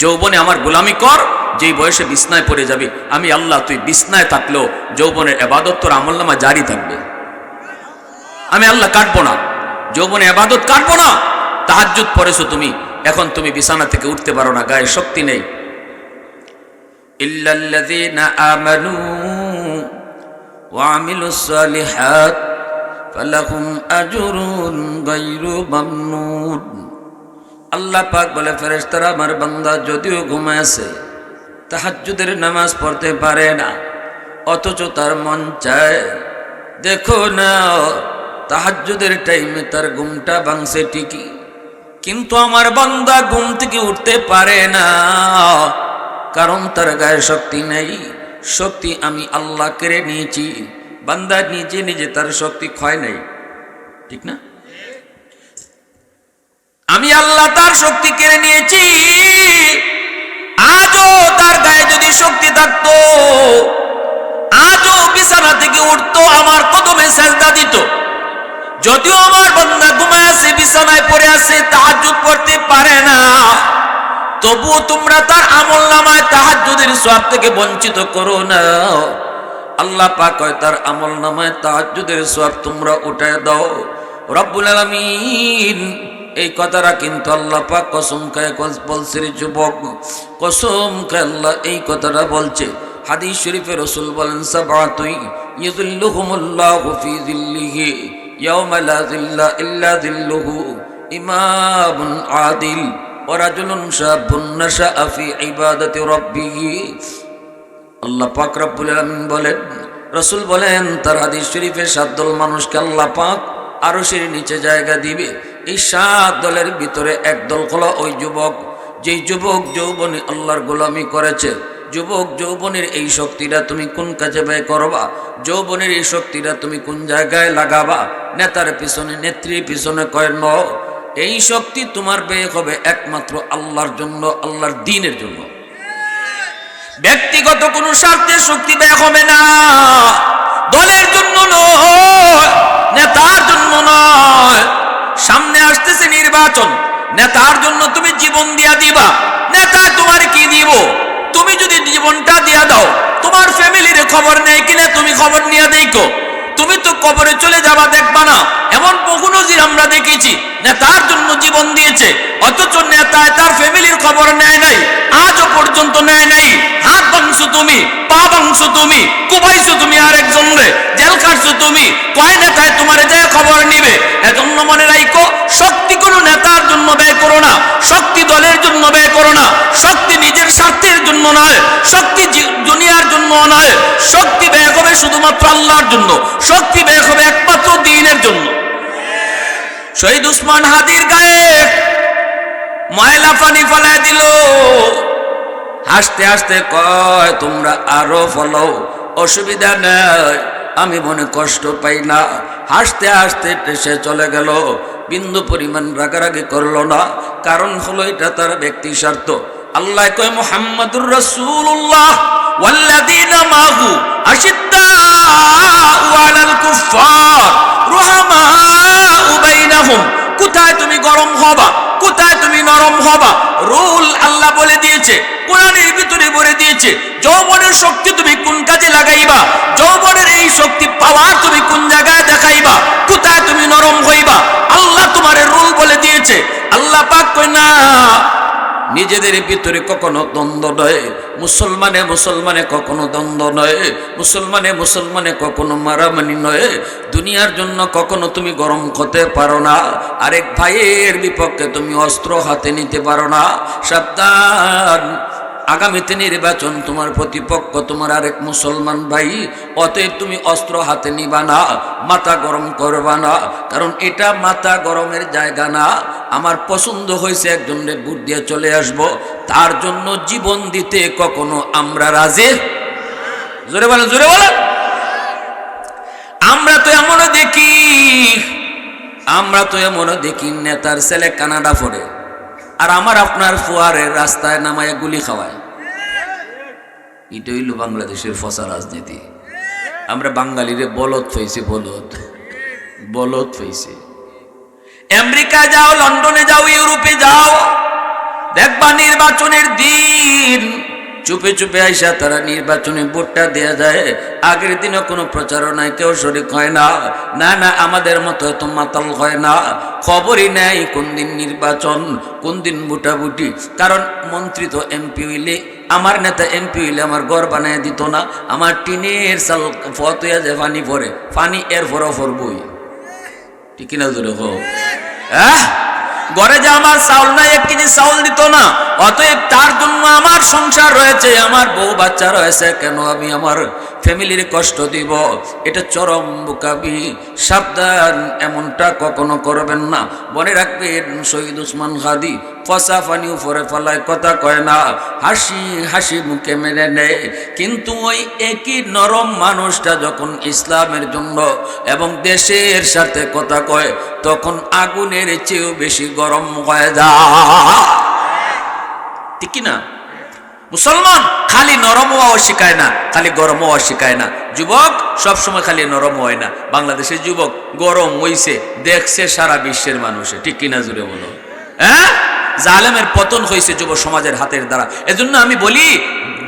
যৌবনে আমার গোলামি কর, যেই বয়সে বিছনায় পড়ে যাবি আমি আল্লাহ, তুই বিছনায় থাকলেও যৌবনের ইবাদত তোর আমলনামা জারি থাকবে। আমি আল্লাহ কাটবো না, যৌবনে ইবাদত কাটবো না। তাহাজ্জুদ পড়েছো তুমি, এখন তুমি বিছানা থেকে উঠতে পারো না, গায়ে শক্তি নেই। ইল্লাল্লাযীনা আমানু ওয়া আমিলুস সালিহাত ফালাহুম আজরুন গায়রু মামনুন। আল্লাহ পাক বলে, ফেরেশতারা আমার বান্দা যদিও ঘুমায় আছে, তাহাজ্জুদের নামাজ পড়তে পারে না, অথচ তার মন চায়, দেখো না তাহাজ্জুদের টাইমে তার ঘুমটা ভাঙছে ঠিকই, কিন্তু আমার বান্দা ঘুম থেকে উঠতে পারে না, কারণ তার গায়ে শক্তি নেই। শক্তি আমি আল্লাহ কেড়ে নিয়েছি, বান্দা নিজে নিজে তার শক্তি ক্ষয় নাই, ঠিক না? আমি আল্লাহ তার শক্তি কেড়ে নিয়েছি। আজও তার গায়ে যদি শক্তি থাকতো, আজও বিছানা থেকে উঠতো, আমার কদমে সেজদা দিত। যদিও আমার বান্দা ঘুমায় আছে, বিছানায় পড়ে আছে, তাহাজ্জুদ পড়তে পারে না, তবুও তোমরা তার আমলনামায় তাহাজ্জুদের সওয়াব থেকে বঞ্চিত করো না। আল্লাহ পাক কয় তার আমলনামায় তাহাজ্জুদের সওয়াব তোমরা উঠায় দাও। রব্বুল আলামিন এই কথাটা কিন্তু আল্লাহ পাক কসম খায় বলছে রে যুবক, কসম খায় আল্লাহ এই কথাটা বলছে। হাদিস শরীফে রাসূল বলেন, সাবআতুই ইয়াযিল্লুহুমুল্লাহু ফি যিল্লিহি ইয়াওমা লা যিল্লা ইল্লা যিল্লুহু, ইমামুন আদিল ওয়া রাজুলুন শাবুন নাশাআ ফি ইবাদাতি রাব্বিহি। আল্লাহ পাক রব্বুল আলামিন বলেন, রাসূল বলেন, তার হাদিস শরীফে 7 দল মানুষকে আল্লাহ পাক আরশের নিচে জায়গা দিবে। এই 7 দলের ভিতরে এক দল হলো ওই যুবক, যেই যুবক যৌবনে আল্লাহর গোলামি করেছে। যুবক যৌবনের এই শক্তিটা তুমি কোন কাজে ব্যয় করবা? যৌবনের এই শক্তিটা তুমি কোন জায়গায় লাগাবা? নেতার পিছনে, নেত্রীর পিছনে কয় ন, এই শক্তি তোমার ব্যয় হবে একমাত্র আল্লাহর জন্য, আল্লাহর দ্বীনের জন্য। ব্যক্তিগত কোনো স্বার্থে শক্তি ব্যয় হবে না, দলের জন্য নয়, নেতার জন্য নয়। সামনে আসতেছে নির্বাচন, নেতার জন্য তুমি জীবন দিয়া দিবা, নেতা তোমার কি দিব? তুমি যদি জীবনটা দিয়া দাও, তোমার ফ্যামিলির খবর নেই কিনা তুমি খবর নিয়ে দেখো, তুমি তো কবরে চলে যাবা, দেখবা না। এমন বহু নজির আমরা দেখেছি, নেতার জন্য জীবন দিয়েছে, অথচ নেতা তার ফ্যামিলির খবর নেয় নাই। পর্যন্ত নেয় নাই। হাত ভাঙছো তুমি, পা ভাঙছো তুমি, কুবাইছো তুমি আরেকজন রে, জেল খাটছো তুমি, কয় নেতায় তোমার যায় খবর নিবে। এজন্য মনে রাখো, শক্তি কোনো নেতার জন্য ব্যয় করো না, শক্তি দলের জন্য ব্যয় করো না, শক্তি নিজের স্বার্থের জন্য নয়, শক্তি দুনিয়ার জন্য নয়, শক্তি ব্যয় হবে শুধুমাত্র আল্লাহর জন্য, শক্তি ব্যয় হবে একমাত্র দ্বীনের জন্য। শহীদ উসমান হাদির গায়ে ময়লা পানি ফেলায় দিল, হাসতে হাসতে কয় তোমরা আরো ফলাও, অসুবিধা নেই, আমি মনে কষ্ট পাই না। হাসতে হাসতে সে চলে গেল, বিন্দু পরিমাণ রাগারাগি করলো না, কারণ হলো এটা তার ব্যক্তি স্বার্থ। আল্লাহ কয় মুহাম্মাদুর রাসূলুল্লাহ ওয়াল্লাযীনা মাহু আশিদ্দাউ আলাল কুফফার রুহামাউ বাইনাহুম। কোথায় তুমি গরম হবা, কোথায় তুমি নরম হবা, রুল আল্লাহ বলে দিয়েছে, কোরআনের ভিতরে বলে দিয়েছে। যৌবনের শক্তি তুমি কোন কাজে লাগাইবা, যৌবনের এই শক্তি পাওয়ার তুমি কোন জায়গায় দেখাইবা, কোথায় তুমি নরম হইবা, আল্লাহ তোমার রুল বলে দিয়েছে। আল্লাহ পাক কয় না, নিজেদের ভিতরে কখনো দ্বন্দ্ব নয়, মুসলমানে মুসলমানে কখনো দ্বন্দ্ব নয়, মুসলমানে মুসলমানে কখনো মারামারি নয়। দুনিয়ার জন্য কখনো তুমি গরম হতে পারো না, আরেক ভাইয়ের বিপক্ষে তুমি অস্ত্র হাতে নিতে পারো না। সাবধান, আগামীতে নির্বাচন, তোমার প্রতিপক্ষ তোমার আরেক মুসলমান ভাই, অতএব তুমি অস্ত্র হাতে নিবা না, মাথা গরম করবা না, কারণ এটা মাথা গরমের জায়গা না। আমার পছন্দ হয়েছে একজনের ভোট দিয়ে চলে আসব, তার জন্য জীবন দিতে কখনো আমরা রাজি। জোরে বলেন, জোরে বলেন। আমরা তো এমনও দেখি, আমরা তো এমনও দেখি নেতার ছেলে কানাডা পড়ে, আর আমার আপনার ফুয়ারের রাস্তায় নামায় গুলি খাওয়ায়। এটা হইল বাংলাদেশের ফসা রাজনীতি। আমরা বাঙালিরে বলদ হয়েছি, বলদ বলদ হয়েছে। আমেরিকা যাও, লন্ডনে যাও, ইউরোপে যাও, দেখবা নির্বাচনের দিন চুপে চুপে আইসা তারা নির্বাচনে ভোটটা দেয়া যায়। আগের দিনও কোনো প্রচারণায় কেউ শরীক হয় না, না না, আমাদের মতো এত মাতাল হয় না, খবরই নেই কোন দিন নির্বাচন, কোন দিন ভোটাভুটি। কারণ মন্ত্রী তো এমপি হইলে, আমার নেতা এমপি হইলে আমার ঘর বানায় দিত না, আমার টিনের চাল ফত হইয়া যে পানি পরে, পানি এর ফর ফরবই, ঠিক কিনা জোরে হোক। ঘরে যে আমার চাউল নাই, 1 কেজি চাউল দিত না, অতএব তার জন্য আমার সংসার রয়েছে, আমার বউ বাচ্চা রয়েছে, কেন আমি আমার ফ্যামিলির কষ্ট দিব? এটা চরম বোকামি। সাবধান, এমনটা কখনো করবেন না। মনে রাখবেন, শহীদ উসমান হাদি ফসা ফানি উপরে ফলায়, কথা কয় না, হাসি হাসি মুখে মেনে নেয়। কিন্তু ওই একই নরম মানুষটা যখন ইসলামের জন্য এবং দেশের সাথে কথা কয়, তখন আগুনের চেয়েও বেশি গরম হয়ে যায়, ঠিক না? মুসলমান খালি নরম হওয়া শিখায় না, খালি গরম হওয়া শিখায় না। যুবক সবসময় খালি নরম হয় না। বাংলাদেশের যুবক গরম হইছে, দেখছে সারা বিশ্বের মানুষে, ঠিক কিনা জুড়ে বলো? জালেমের পতন হয়েছে যুব সমাজের হাতের দ্বারা। এজন্য আমি বলি,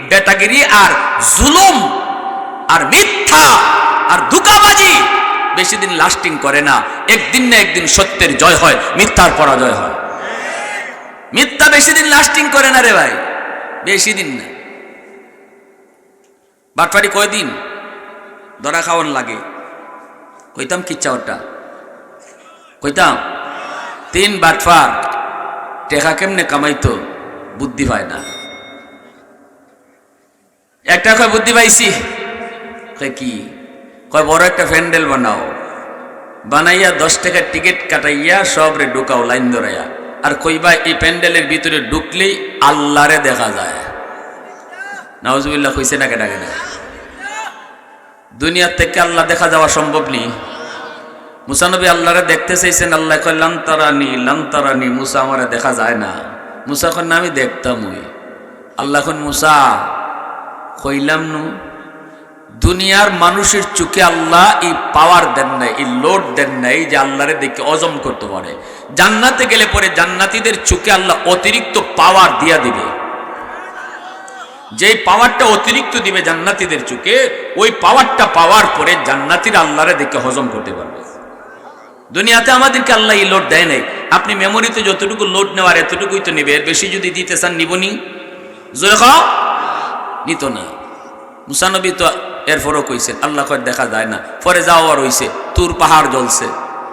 বেটাগিরি আর জুলুম আর মিথ্যা আর ধোঁকাবাজি বেশি দিন লাস্টিং করে না। একদিন না একদিন সত্যের জয় হয়, মিথ্যার পরাজয় হয়। মিথ্যা বেশি দিন লাস্টিং করে না রে ভাই, বেশি দিন না। বাটপাড়ি কয়দিন ধরা খাওয়ান লাগে, কইতাম কিচ্ছা ওটা, কইতাম 3 বাটপার টেকা কেমনে কামাইতো বুদ্ধি পায় না। একটা কয় বুদ্ধি পাইছি, কি কয় বড় একটা প্যান্ডেল বানাও, বানাইয়া 10 টাকার টিকিট কাটাইয়া সবরে ঢুকাও লাইন ধরাইয়া, আর কইবা এই প্যান্ডেলের ভিতরে ঢুকলেই আল্লাহরে দেখা যায়। নাউজুবিল্লাহ কইছে না কেটা কেটা? দুনিয়ার থেকে আল্লাহ দেখা যাওয়া সম্ভব নেই। মুসা নবী আল্লাহরে দেখতে চাইছেন, আল্লাহ কয় লান্তারানি লান্তারানি, মুসা আমারে দেখা যায় না। মুসা কন না আমি দেখতাম ওই। আল্লাহ কন মুসা কইলাম নু, দুনিয়ার মানুষের চোখে আল্লাহ এই পাওয়ার দেন নাই, এই লোড দেন নাই যে আল্লাহরে দেখে অজম করতে পারে। জান্নাতে গেলে পরে জান্নাতীদের চোখে আল্লাহ অতিরিক্ত পাওয়ার দিয়া দিবে। যেই পাওয়ারটা অতিরিক্ত দিবে জান্নাতীদের চোখে, ওই পাওয়ারটা পাওয়ার পরে জান্নাতীরা আল্লাহরে দেখে হজম করতে পারবে। দুনিয়াতে আমাদেরকে আল্লাহ এই লোড দেয় নাই। আপনি মেমোরিতে যতটুকু লোড নেওয়ার এতটুকুই তো নেবে, এর বেশি যদি দিতে চান নিবনি। জোরে খাও নিত না। মুসা নবী তো এরপরও কইছেন, আল্লাহ কয় দেখা যায় না। পরে যাওয়ার হইছে, তুর পাহাড় জ্বলছে।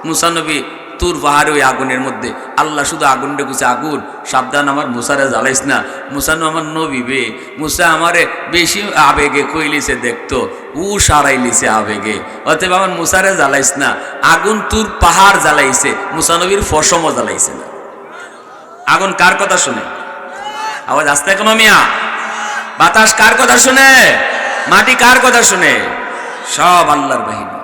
মুসা নবী তুর পাহাড়ে ওই আগুনের মধ্যে, আল্লাহ শুধু আগুনটা কইছে, আগুন সাবধান আমার মুসারে জ্বালাইস না। মুসা আমার নবী বে, মুসা আমারে বেশি আবেগে কইলিছে দেখতো, উ সারাইলিছে আবেগে, অতএব আমার মুসারে জ্বালাইস না। আগুন তুর পাহাড় জ্বালাইছে, মুসা নবীর ফসমও জ্বালাইছে না। আগুন কার কথা শুনে? আওয়াজ আসতে কোনো মিয়া? বাতাস কার কথা শুনে? মাটি কার কথা শুনে? সব আল্লাহর বাহিনী।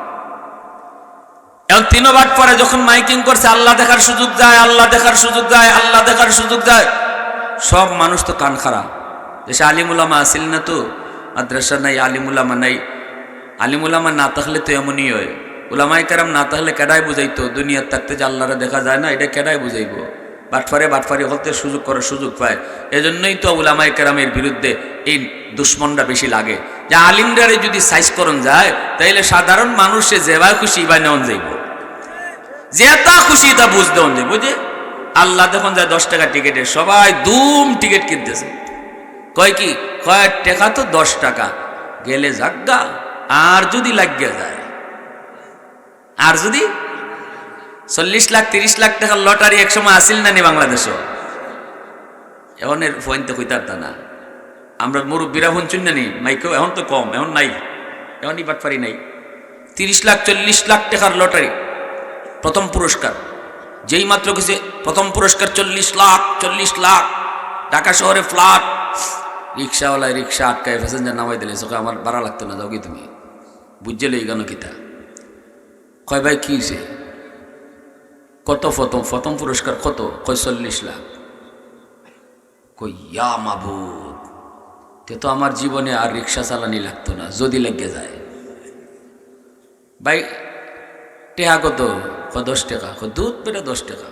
এখন তিনবার পরে যখন মাইকিং করছে, আল্লাহ দেখার সুযোগ যায়, আল্লাহ দেখার সুযোগ যায়, আল্লাহ দেখার সুযোগ যায়, সব মানুষ তো কান খাড়া। দেশে আলিমুলামা আসিল না, তো মাদ্রাসা নাই, আলিমুলামা নাই। আলিমুলামা না থাকলে তো এমনই হয়। উলামায়ে কেরাম না থাকলে কেডাই বুঝাইতো দুনিয়ার থাকতে যে আল্লাহরে দেখা যায় না, এটা কেডাই বুঝাইবো? বাটফারি হতে সুযোগ করার সুযোগ পায়। এজন্যই তো উলামায়ে কেরামের বিরুদ্ধে এই দুশ্মনটা বেশি লাগে, যে আলিমরারে যদি সাইজ করন যায়, তাইলে সাধারণ মানুষে যেভাবে খুশি বা নেওয়া যাইব, যেটা খুশি তা বুঝতে হন যাইব। যে আল্লাহ দেখুন যায় 10 টাকা টিকিটে, সবাই দুম টিকিট কিনতেছে। কয় কি? কয় টাকা তো 10 টাকা, গেলে জাগা, আর যদি লাগিয়ে যায়, আর যদি 40 লাখ 30 লাখ টাকার লটারি একসময় আসিল না নি বাংলাদেশও। এখন এর ফোনতে কইতারতা না, আমরা মুরব্বীরা ফোন চুন নি মাইকেও, এখন তো কম, এখন নাই, এখনই বাটপারি নাই। 30 লাখ 40 লাখ টাকার লটারি প্রথম পুরস্কার, যেই মাত্র কিছু প্রথম পুরস্কার 40 লাখ, ঢাকা শহরে ফ্ল্যাট। রিক্সাওয়ালায় রিক্সা আটকায় প্যাসেঞ্জার নামাই দিলে, চোখে আমার ভাড়া লাগতো না, যাও কি তুমি বুঝলে এই গানো কিতা? কয় ভাই কি হয়েছে? কত প্রথম পুরস্কার কত? কয় 40 লাখ। কই ইয়া মাবুদ, তে তো আমার জীবনে আর রিক্সা চালানি লাগতো না যদি লেগে যায়। ভাই টেহা কত? 10 টাকা। দুধ পেটা 10 টাকা।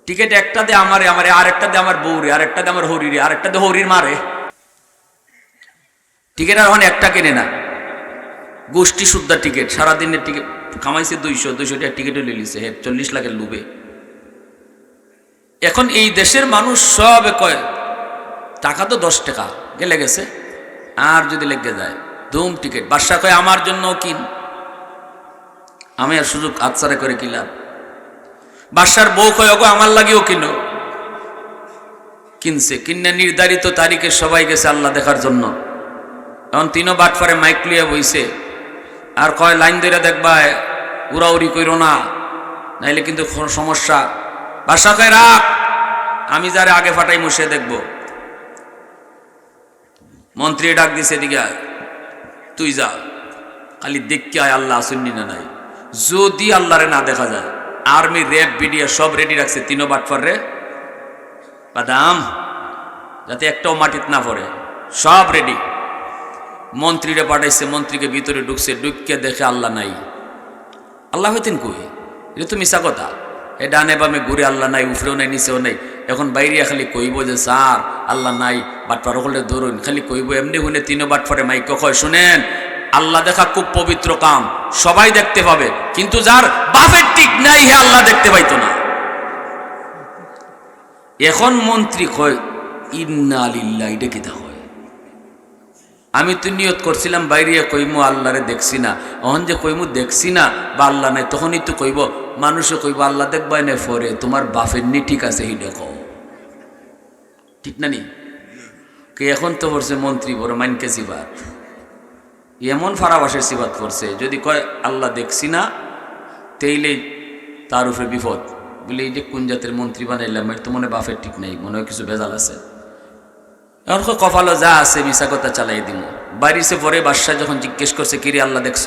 টিকিট একটা দে আমারে, আর একটা দে আমার বউরে, আর একটা দে আমার হরিরে, আর একটা দে হরির মারে। টিকিট আর এখন একটা কেনে না, গোষ্ঠী শুদ্ধা টিকিট, সারাদিনের টিকিট কামাইছে 200 টাকা টিকিটও লিলিছে 40 লাখের লুবে। এখন এই দেশের মানুষ সব কয় টাকা তো 10 টাকা গেলে গেছে, আর যদি লেগে যায় ধুম টিকিট। বাদশা কয় আমার জন্য কিন, আমি আর সুযোগ আচ্ছারে করে কিলাম। বাদশার বউ কয় ওগো আমার লাগিও কিনো। কিনছে, কিনে নির্ধারিত তারিখে সবাই গেছে আল্লাহ দেখার জন্য। এখন তিনও বাটফারে মাইক লিয়ে বইছে, আর কয় লাইন ধরে দেখবা, উড়াউড়ি কইরো না, নাইলে কিন্তু সমস্যা। বাদশা কয় রাখ, আমি যারে আগে ফাটাই মুছে দেখব। মন্ত্রী ডাক দিছে, দিকে তুই যা, খালি দেখতে আয় আল্লাহ আসুননি না নাই। যদি আল্লাহরে না দেখা যায়, আর্মি র্যাব বিডিআর সব রেডি রাখছে তিনও বাটফার রে বাদাম, যাতে একটাও মাটিত না পড়ে, সব রেডি। মন্ত্রীরা পাঠাইছে, মন্ত্রীকে ভিতরে ঢুকছে, ঢুকিয়ে দেখে আল্লাহ নাই। আল্লাহ হইতেন কই? এটা তো মিশা কথা। এ ডানে বামে ঘুরে আল্লাহ নাই, উপরেও নাই নিচেও নাই। এখন বাইরে খালি কইব যে স্যার আল্লাহ নাই, বাটপার হলে ধরুন খালি কইব। এমনি হলে তিনও বাটপারে মাইক কয় শুনেন, আল্লাহ দেখা খুব পবিত্র কাম, সবাই দেখতে পাবে, কিন্তু যার বাপের ঠিক নাই হে আল্লাহ দেখতে পাইতো না। এখন মন্ত্রী কয় ইন্না লিল্লাহ, এটা কি তা হয়? আমি তো নিয়ত করছিলাম বাইরে কইমু আল্লাহরে দেখছি না, অহন যে কইমু দেখছি না বা আল্লাহ নাই, তখনই তো কইব, মানুষও কইব আল্লাহ দেখবাই না ফরে, তোমার বাপের নি ঠিক আছে হিডে কও, ঠিক না নি? কে এখন তো পড়ছে মন্ত্রী বড় মাইনকে সিবাত, এমন ফারাবাসের সিবাত করছে, যদি কয় আল্লাহ দেখছি না তেইলেই তার উপরে বিপদ। বলে এই যে কোন জাতের মন্ত্রী বানাইলাম, এর তো মনে বাপের ঠিক নাই, মনে হয় কিছু ভেজাল আছে। এখন কপালও যা আছে মিশা কথা চালাই দিব। বাড়িছে পরে বাদশাহ যখন জিজ্ঞেস করছে কিরে আল্লাহ দেখছ?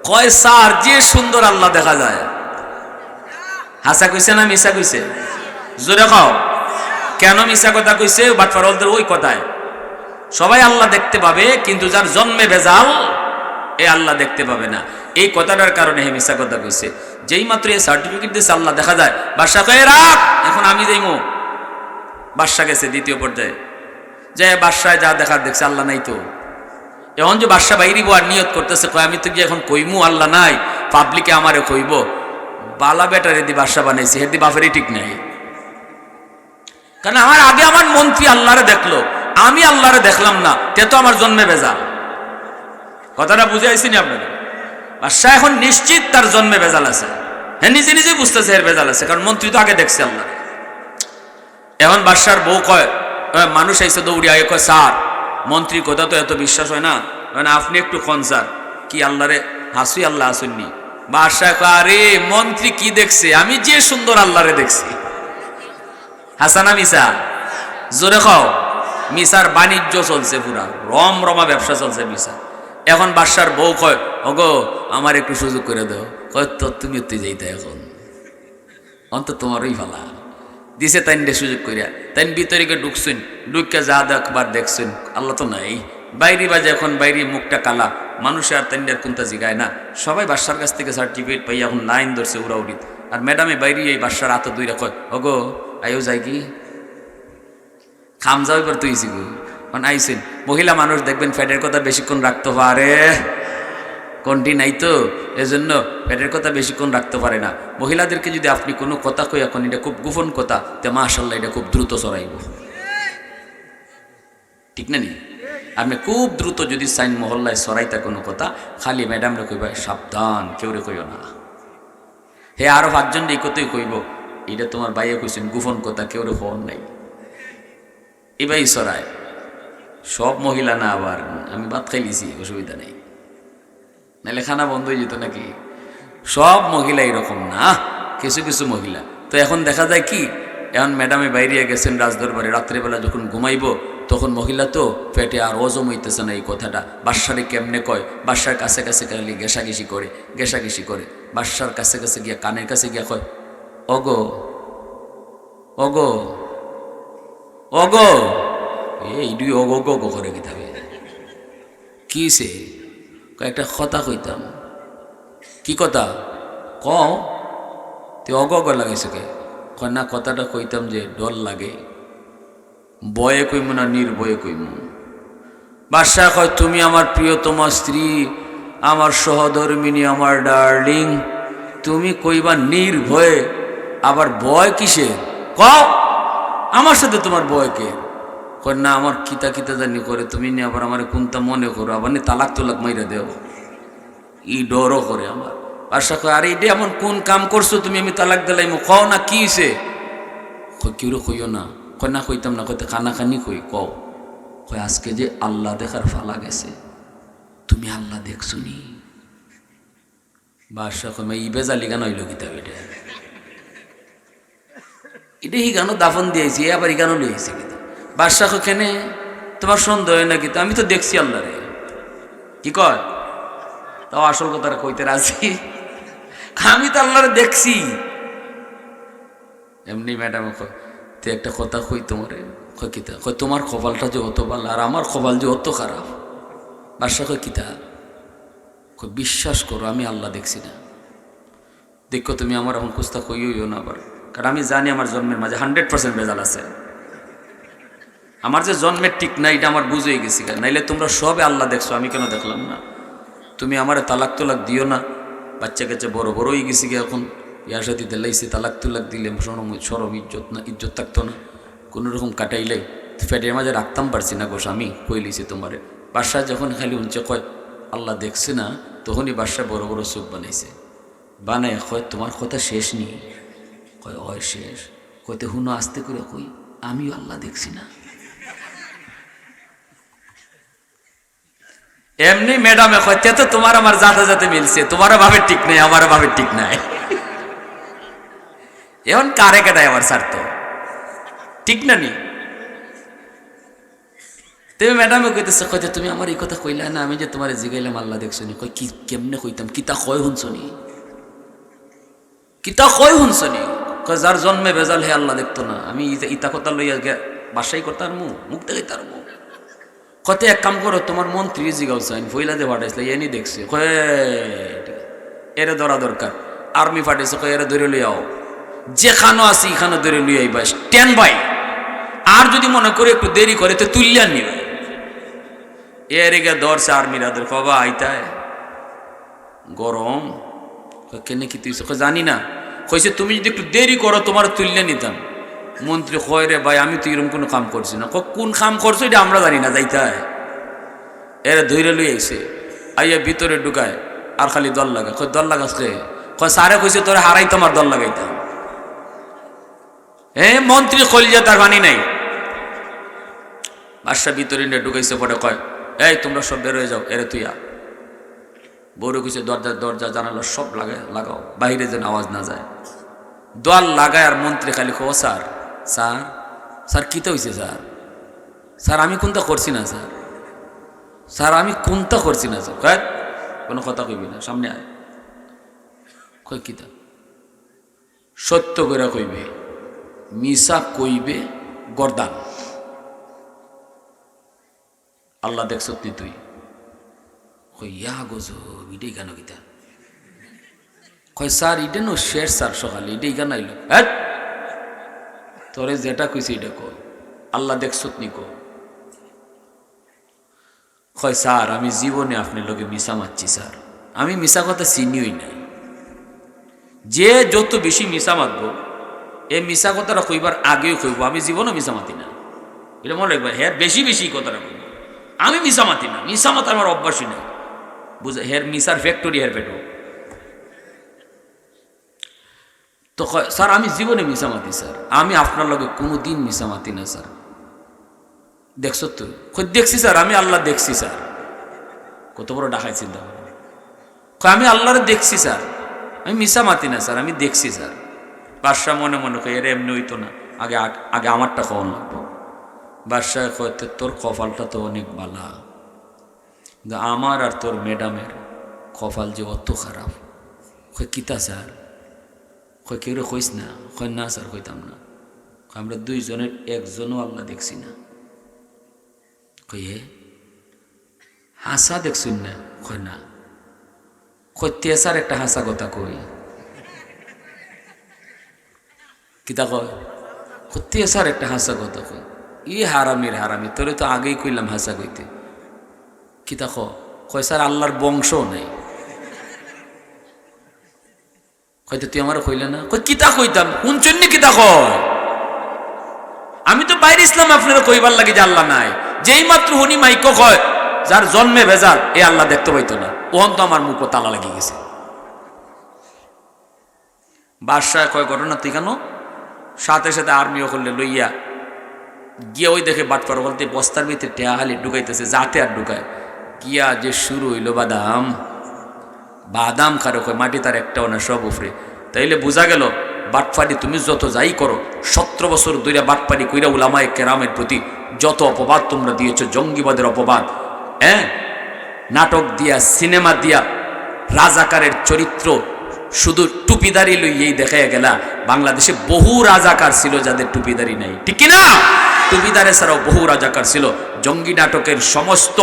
কয় স্যার যে সুন্দর আল্লাহ দেখা যায়। হাসা কইছে না মিশা কইছে? জোরে খাও। কেন মিশা কথা কইছে? বাটপারলদের ওই কথায় সবাই আল্লাহ দেখতে পাবে, কিন্তু যার জন্মে ভেজাল এ আল্লাহ দেখতে পাবে না। এই কথাটার কারণে হে মিশা কথা কইছে। যেই মাত্র এই সার্টিফিকেট দিয়েছে আল্লাহ দেখা যায়, বাদশাহ কয় রাখ, এখন আমি যাইমু। বাদশাহ গেছে দ্বিতীয় পর্যায়ে, যে বাদশায় যা দেখার দেখছে আল্লাহ নাই। তো এখন যে বাদশাহ বাইরি আর নিয়ত করতেছে, কয় আমি তো গিয়ে এখন কইমু আল্লাহ নাই, পাবলিকে আমারে কইব, বালা বেটার এদি বাদশাহ বানাইছি, হেদি বাপেরই ঠিক নাই। কারণ আমার আগে আমার মন্ত্রী আল্লাহরে দেখলো, আমি আল্লাহরে দেখলাম না, তে তো আমার জন্মে ভেজাল। কথাটা বুঝে আইছি নি আপনাদের? বাদশাহ এখন নিশ্চিত তার জন্মে ভেজাল আছে, হ্যাঁ নিজে নিজে বুঝতেছে এর ভেজাল আছে, কারণ মন্ত্রী তো আগে দেখছে আল্লাহ। এখন বাদশার বউ কয়, মানুষ আইসে দৌড়ি আগে কয়, স্যার মন্ত্রী কথা তো এত বিশ্বাস হয় না, মানে আপনি একটু কন স্যার, কি আল্লাহরে হাসুই আল্লাহ আসেননি? বাদশাহ কয়, আরে মন্ত্রী কি দেখছে, আমি যে সুন্দর আল্লাহরে দেখছি। হাসানা মিসা? জোরে খাও। মিসার বাণিজ্য চলছে, পুরা রমরমা ব্যবসা চলছে মিসা। এখন বাদশার বউ কয়, ওগো আমার একটু সুযোগ করে দাও। কয়, তো তুমি উঠতে যাইতে এখন অন্তত তোমারই ভালা দিছে, তাই সুযোগ করিয়া তাই ভিতরে ঢুকছেন, ঢুকে যা দেখবার দেখছেন আল্লাহ তো নাই, বাইরে বাজে এখন বাইরে মুখটা কালা, মানুষে আর তাই কোনটা জিগায় না, সবাই বাদশার কাছ থেকে সার্টিফিকেট পাই এখন লাইন ধরছে উড়াউড়ি। আর ম্যাডামে বাইরে এই বাদশার হাতে দুইরা কয়, ওগো আইও যাই কি খাম যাও, এবার তুই গো আইসেন। মহিলা মানুষ দেখবেন ফ্যাটের কথা বেশিক্ষণ রাখতে পারে, কোনটি নাই তো, এজন্য পেটের কথা বেশিক্ষণ রাখতে পারে না। মহিলাদেরকে যদি আপনি কোনো কথা কই, এখন এটা খুব গোপন কথা, তে মাশাআল্লাহ এটা খুব দ্রুত চড়াইব, ঠিক না নি? আপনি খুব দ্রুত যদি সাইন মহল্লায় সরাইতা কোনো কথা, খালি ম্যাডামরে কইবা সাবধান, কেউ রে কইও না। হে আরো 5 জন এই কথাই কইব, এটা তোমার বাইয়ে কইছেন গোপন কথা, কেউ রে ফোন নাই, এবাই সরায়। সব মহিলা না, আবার আমি ভাত খাইলিছি অসুবিধা নেই, নাহলে খানা বন্ধ হয়ে যেত নাকি? সব মহিলা এরকম না, কিছু কিছু মহিলা তো এখন দেখা যায় কি, এখন ম্যাডামে বাইরে গেছেন রাজদরবারে, রাত্রেবেলা যখন ঘুমাইব তখন মহিলা তো পেটে আর হজম হইতেছে না এই কথাটা, বাদশারে কেমনে কয়, বাদশার কাছে কাছে গেলে ঘেঁষাঘেঁষি করে বাদশার কাছে কাছে গিয়া কানের কাছে গিয়া কয়, অগো অগো অগো, এই দুই অগো গো করে কি থাকবে, কি সে কয়েকটা কথা কইতাম। কি কথা কও? তুই অগ লাগাইছে কে? কয় না, কথাটা কইতাম যে ডর লাগে, বয়ে কইম না নির্ভয়ে কইম। বাদশা কয়, তুমি আমার প্রিয়তমা স্ত্রী, আমার সহধর্মিনী, আমার ডার্লিং, তুমি কইবা নির্ভয়ে, আবার ভয় কিসে? কও আমার সাথে তোমার ভয় কে? কয় না, আমার কিতা কিতা জানি করে, তুমি নি আবার আমার কোনটা মনে করো, আবার নি তালাক তোলাক মাইরা দেও, ই ডরও করে আমার। বাদশা কয়, আরে এটা এমন কোন কাম করছো তুমি, আমি তালাক দিলাম? কও না কি হইছে? কেউ কইও না। কয় না কইতাম না, কইতে খানাখানি কই, কও। কয় আজকে যে আল্লাহ দেখার ফালা গেছে, তুমি আল্লাহ দেখছো নি? বাদশা কয়, ই বেজালি গান হইল কিতাব, এটা হি গানও দাফন দিয়েছি, আবার ই গানও লিয়েছি কিন্তু। বাদশা কয়, কেনে তোমার সন্দেহ হয় না? কিন্তু আমি তো দেখছি আল্লাহ রে। কি কয়? তাও আসল কথাটা কইতে রাজি, আমি তো আল্লাহরে দেখছি। এমনি ম্যাডাম কয়, তুই একটা কথা কই তোমারে। কয় কিতা? কয় তোমার কপালটা যে অত ভালো আর আমার কপাল যে অত খারাপ। বাদশা কয় কিতা? কয় বিশ্বাস করো আমি আল্লাহ দেখছি না। দেখো তুমি আমার এখন কুস্তা কইও না আবার, কারণ আমি জানি আমার জন্মের মাঝে 100% ভেজাল আছে। আমার যে জন্মের ঠিক না এটা আমার বুঝেই গেছি, নাইলে তোমরা সবে আল্লাহ দেখছো, আমি কেন দেখলাম না? তুমি আমার তালাক তোলাক দিও না, বাচ্চা কাচ্চা বড় বড় হয়ে গেছি গিয়ে, এখন ইয়ার সাথে দিলাইছি, তালাক তুলাক দিলে সরম ইজ্জত না, ইজ্জত থাকতো না, কোনো রকম কাটাইলে ফ্যাটের মাঝে রাখতাম পারছি না গো স্বামী, কইলিছি তোমারে। বাদশা যখন খালি উঞ্চে কয় আল্লাহ দেখছে না, তখনই বাদশা বড় বড় চোখ বানাইছে, বানায় কয় তোমার কথা শেষ নেই? কয় হয় শেষ। কইতে হুনো আস্তে করে কই, আমিও আল্লাহ দেখছি না। এমনি ম্যাডামে কয়, তে তো তোমার আমার যাতে যাতে মিলছে, তোমারও ভাবে ঠিক নাই, আমারও ভাবে ঠিক নাই। এখন কারে কাটায় আমার স্বার্থ, ঠিক না নি? তুমি ম্যাডামে কইতেছে, কইতে তুমি আমার এই কথা কইলা না, আমি যে তোমার জিগাইলাম আল্লাহ দেখছো নি? কই কি কেমনে কইতাম, কিতা কয় শুনছনি, কিতা কয় শুনছনি? কয় যার জন্মে বেজাল হে আল্লাহ দেখতো না, আমি ইতা কথা লইয়া বাসাই করতার মুখ দেখাই তার মুখ। কত এক কাম করো, তোমার মন্ত্রী জিগাও চাইন ফইলা দিয়ে পাঠাইছিল, এনি দেখছে, কয়ে এরে ধরা দরকার, আর্মি পাঠাইছে, কয়ে এরে ধরে লইয়াও, যেখানো আছি এখানে ধরে লইয়া আইবা, স্ট্যান্ড বাই, আর যদি মনে করে একটু দেরি করে তো তুলিয়া নিবে। এর গে ধরছে আর্মিরা, ধর কবা আইতায় গরম, কেনে কি তুই জানি না, কইছে তুমি যদি একটু দেরি করো তোমার তুলিয়া নিতাম। মন্ত্রী কয় রে ভাই আমি তো এরকম কোনো কাম করছি না। কোন কাম করছো এটা আমরা জানি না, যাইতে হয়। এরা ধৈর্য লই আইসে, আইয়া ভিতরে ঢুকায় আর খালি দল লাগা। কয় দল লাগাচ্ছে? কয় সারে কইছে তোরে হারাই তোমার দল লাগাইতাম। মন্ত্রী কলিজা তার বাণী নাই। বাদশা ভিতরে নিয়ে ঢুকাইছে, পরে কয় এই তোমরা সব বের হয়ে যাও, এরে তুই আ। বউরে কইছে দরজা দরজা জানালা সব লাগাও, বাইরে যেন আওয়াজ না যায়। দোয়াল লাগায় আর মন্ত্রী খালি কো স্যার স্যার স্যার কিতে হয়েছে স্যার? স্যার আমি কোনটা করছি না স্যার, স্যার আমি কোনটা করছি না স্যার। কয় কোনো কথা কইবি না, সামনে আয়। কয় কিতা? সত্য করে কইবে, মিশা কইবে গর্দান। আল্লাহ দেখছ তুই? ইয়া গজব, ইটাই কেন কিতা? কয় স্যার এটা নো শেষ স্যার, সকালে এটাই কেন আইল? হ্যাঁ তোরে যেটা কইছে এটা কয়, আল্লাহ দেখছ নি কো? কয় স্যার আমি জীবনে আপনার লোকে মিশা মারছি স্যার, আমি মিশা কথা চিনিই নাই। যে যত বেশি মিশা মারবো, এই মিশা কথাটা কইবার আগেও কইব আমি জীবনও মিশা মাতি না, এটা মনে রাখবে। হ্যাঁ বেশি বেশি কথাটা কইব, আমি মিশা মাতি না, মিশা মাতা আমার অভ্যাসই নাই। বুঝে হের মিশার ফ্যাক্টরি হের পেটো। তো স্যার আমি জীবনে মিশা মাতি স্যার, আমি আপনার লগে কোনো দিন মিশা মাতি না স্যার। দেখছো তো? দেখছি স্যার, আমি আল্লাহ দেখছি স্যার। কত বড় ডাকাই চিন্তা করে। আমি আল্লাহরে দেখছি স্যার, আমি মিশা মাতি না স্যার, আমি দেখছি স্যার। বাদশাহ মনে মনে কয় এর এমনি হইতো না, আগে আগে আমারটা কখন লাগবো। বাদশাহ কয় তোর কপালটা তো অনেক বালা, আমার আর তোর ম্যাডামের কপাল যে অত খারাপ। কয় কিতা স্যার? কয় কেউ কইস না? কয় না স্যার কইতাম না, আমরা দুইজনের একজনও আল্লাহ দেখছি না। কয়ে হাসা দেখছুন না? কয় না। কয় তেসার একটা হাসা কথা কই। কিতা কয়? তেসার একটা হাসা কথা কই। ই হারামির হারামি, তোরে তো আগেই কইলাম হাসা কইতে। কিতা কয় স্যার আল্লাহর বংশ নাই। হয়তো তুই আমার কইলে না? কই কিতা কইতাম, কোন জন্য কিতা কয়? আমি তো বাইরে ইসলাম আপনারা কইবার লাগে যে আল্লাহ নাই। যেই মাত্র হুনি মাইক কয় যার জন্মে ভেজাল, এ আল্লাহ দেখতে পাইতো না, ওহন তো আমার মুখ তালা লেগে গেছে। বাদশাহ কয় ঘটনা তুই কেন? সাথে সাথে আর্মিও করলে লইয়া গিয়া ওই দেখে বাটপার বলতে বস্তার ভিতরে টেহালি ঢুকাইতেছে, যাতে আর ঢুকায়। গিয়া যে শুরু হইল বাদাম বাদাম কারো কয় মাটি তার একটাও না, সব উফরে। তাইলে বোঝা গেল বাটপারি তুমি যত যাই করো, 17 বছর ধরে বাটপারি কইরা উলামায়ে কেরামের প্রতি যত অপবাদ তোমরা দিয়েছ, জঙ্গিবাদের অপবাদ, হ্যাঁ নাটক দিয়া সিনেমা দিয়া রাজাকারের চরিত্র শুধু টুপিদারি লইয়েই দেখাইয়া গেলা। বাংলাদেশে বহু রাজাকার ছিল যাদের টুপিদারি নাই, ঠিক কিনা? টুপিদারে ছাড়াও বহু রাজাকার ছিল। জঙ্গি নাটকের সমস্ত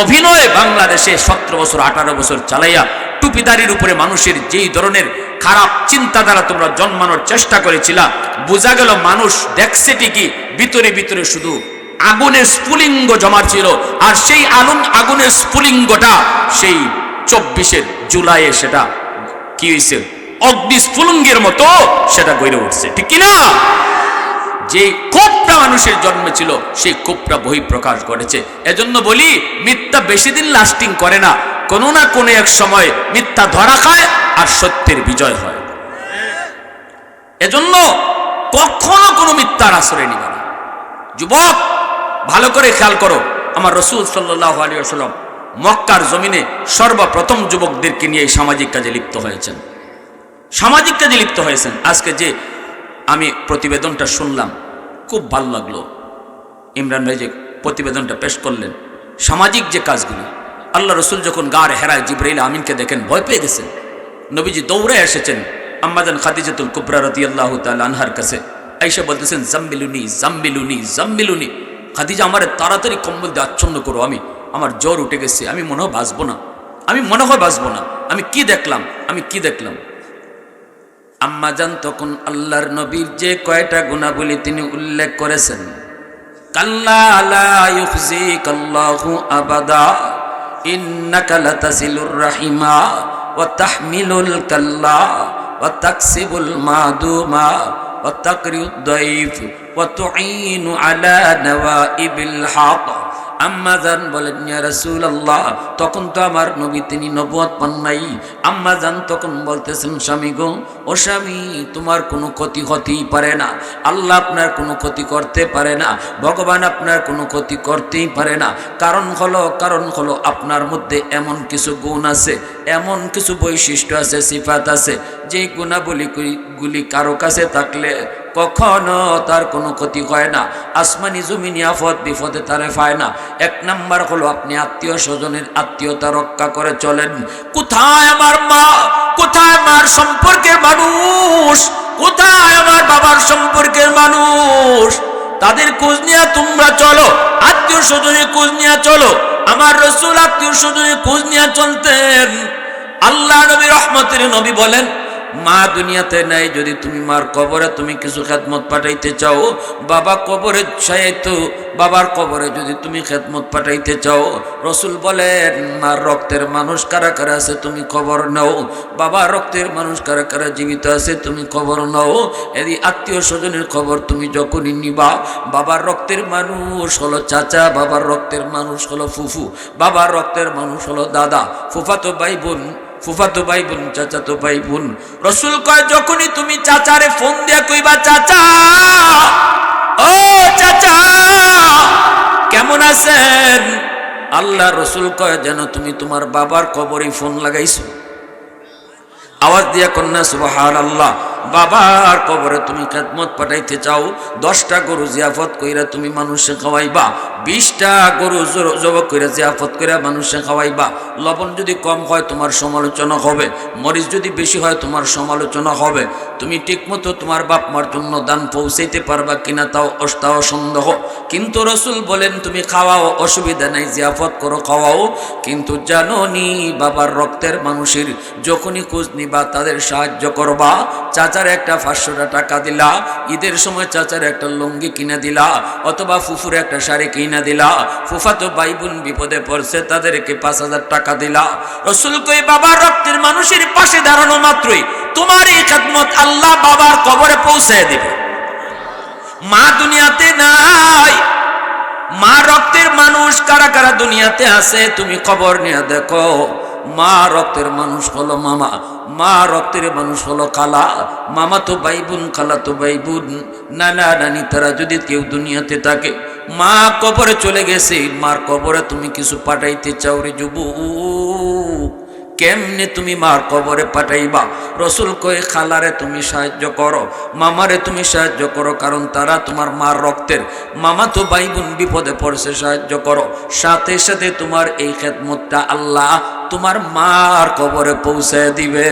অভিনয় বাংলাদেশে 17 বছর 18 বছর চালাইয়া টুপিদারির উপরে মানুষের যেই ধরনের খারাপ চিন্তাধারা তোমরা জন্মানোর চেষ্টা করেছিলা, বোঝা গেল মানুষ দেখছে ঠিকই, ভিতরে ভিতরে শুধু আগুনের স্ফুলিঙ্গ জমা ছিল। আর সেই আগুনের স্ফুলিঙ্গটা সেই 24 জুলাইয়ে সেটা কি হয়েছে, অগ্নিস্ফুলিঙ্গের মতো সেটা গড়ে উঠছে, ঠিক কিনা? যে কোপটা মানুষের জন্মে ছিল, সেই কোপটা বহিঃপ্রকাশ ঘটেছে। এজন্য বলি মিথ্যা বেশি দিন লাস্টিং করে না, কোনো না কোনো এক সময় মিথ্যা ধরা খায় আর সত্যের বিজয় হয়। এজন্য কখনো কোনো মিথ্যার আশ্রয় নিবে না। যুবক ভালো করে খেয়াল করো, আমার রাসূল সাল্লাল্লাহু আলাইহি ওয়াসাল্লাম মক্কার জমিনে সর্বপ্রথম যুবকদেরকে নিয়ে সামাজিক কাজে লিপ্ত হয়েছেন, সামাজিক কাজে লিপ্ত হয়েছেন। আজকে যে আমি প্রতিবেদনটা শুনলাম খুব ভালো লাগলো, ইমরান ভাই যে প্রতিবেদনটা পেশ করলেন, সামাজিক যে কাজগুলো। আল্লাহ রসুল যখন গার হেরায় জিবরাইল আমিনকে দেখেন ভয় পেয়ে গেছেন, নবীজি দৌড়ে এসেছেন আম্মাজান খাদিজাতুল কুবরা রাদিয়াল্লাহু তাআলা আনহার কাছে। আয়েশা বলতেছেন জাম্বিলুনি জাম্বিলুনি জাম্বিলুনি, খাদিজা আমারে তাড়াতাড়ি কম্বল দিয়ে আচ্ছন্ন করো, আমার জ্বর উঠে গেছে, আমি মনে হয় বাঁচবো না, আমি মনে হয় বাঁচবো না, আমি কি দেখলাম, আমি কি দেখলাম। আম্মাজান তখন আল্লাহর নবীর যে কয়টা গুণাবলী তিনি উল্লেখ করেছেন, কাল্লা লা ইউখজিকাল্লাহু আবাদা ইন্নাকা লাতাসিলুর রাহিমা ওয়া তাহমিলুল কাল্লা ওয়া তাকসিবুল মাদুমা ওয়া তাকরিউদ দাইফ ওয়া তুঈনু আলা নওয়াইবিল হক। আম্মাজান বলেন, ইয়া রাসূলুল্লাহ, তখন তো আমার নবী তিনি নবুয়ত পান নাই। আম্মাজান তখন বলতেছেন, স্বামী গো, ও স্বামী, তোমার কোনো ক্ষতি হতেই পারে না। আল্লাহ আপনার কোনো ক্ষতি করতে পারে না, ভগবান আপনার কোনো ক্ষতি করতেই পারে না। কারণ হলো আপনার মধ্যে এমন কিছু গুণ আছে, এমন কিছু বৈশিষ্ট্য আছে, সিফাত আছে, যে গুণাবলীগুলি কারো কাছে থাকলে কখনো তার কোনো ক্ষতি হয় না, আসমানি জমিনি আফত বিপদে তারে পায় না। এক নাম্বার হলো আপনি আত্মীয় স্বজনের আত্মীয়তা রক্ষা করে চলেন। কোথায় আমার মা, কোথায় আমার সম্পর্কের মানুষ, কোথায় আমার বাবার সম্পর্কের মানুষ, তাদের খোঁজ নিয়ে তোমরা চলো, আত্মীয় স্বজনের খোঁজ নিয়ে চলো। আমার রাসূল আত্মীয় স্বজনের খোঁজ নিয়ে চলতেন। আল্লাহ নবী রহমতের নবী বলেন, মা দুনিয়াতে নাই, যদি তুমি মার কবরে তুমি কিছু খেদমত পাঠাইতে চাও, বাবা কবরে চাইতো, বাবার কবরে যদি তুমি খেদমত পাঠাইতে চাও, রসুল বলেন মার রক্তের মানুষ কারা কারা আছে তুমি খবর নাও, বাবার রক্তের মানুষ কারা কারা জীবিত আছে তুমি খবর নাও। এই আত্মীয় স্বজনের খবর তুমি যখনই নিবা, বাবার রক্তের মানুষ হলো চাচা, বাবার রক্তের মানুষ হলো ফুফু, বাবার রক্তের মানুষ হলো দাদা, ফুফাতো ভাই বোন, ফুফাতো ভাই বোন, চাচাতো ভাই বোন। রসুল কয়, যখনই তুমি চাচারে ফোন দিয়া কইবা, চাচা, ও চাচা কেমন আছেন, আল্লাহ রসুল কয় যেন তুমি তোমার বাবার কবরে ফোন লাগাইছো। আওয়াজ দিয়া কন্যা সুবহানাল্লাহ। বাবার কবরে তুমি খেদমত পাঠাইতে চাও, 10টা গরু জিয়াফত কইরা তুমি মানুষে খাওয়াইবা, 20টা গরু জব কইরা জিয়াফত কইরা মানুষে খাওয়াইবা। লবণ যদি কম হয় তোমার সমালোচনা হবে, মরিচ যদি বেশি হয় তোমার সমালোচনা হবে। তুমি ঠিকমতো তোমার বাপ মার জন্য দান পৌঁছাইতে পারবা কিনা তাও সন্দেহ। কিন্তু রসুল বলেন তুমি খাওয়াও, অসুবিধা নাই, জিয়াফত করো, খাওয়াও, কিন্তু জানো নি বাবার রক্তের মানুষের যখনই খোঁজ নিবা তাদের সাহায্য করবা। চাচার একটা 500 টাকা দিলা, ঈদের সময় চাচার একটা লুঙ্গি কিনে দিলা, অথবা ফুফুর একটা শাড়ি কিনে দিলা, ফুফাতো ভাই বোন বিপদে পড়ছে তাদেরকে 5000 টাকা দিলা। রসুল কই বাবার রক্তের মানুষের পাশে দাঁড়ানো মাত্রই তোমার এই খেদমত আল্লাহ বাবার কবরে পৌঁছায় দিবে। মা দুনিয়াতে নাই, মা রক্তের মানুষ কারা কারা দুনিয়াতে আছে তুমি খবর নিয়ে দেখো। মা রক্তের মানুষ হলো মামা, মা রক্তের মানুষ হলো খালা, মামা তো ভাই বোন, খালা তো ভাই বোন, নানা নানি, তারা যদি কেউ দুনিয়াতে থাকে, মা কবরে চলে গেছে, মার কবরে তুমি কিছু পাঠাইতে চাও রে যুবক, কেমনে তুমি মার কবরে পাঠাইবা? রসুল কয়ে খালারে তুমি সাহায্য করো, মামারে তুমি সাহায্য করো, কারণ তারা তোমার মার রক্তের। মামা তো ভাই বোন বিপদে পড়ছে, সাহায্য করো। সাথে সাথে তোমার এই খেদমতটা আল্লাহ তোমার মার কবরে পৌঁছায় দিবে।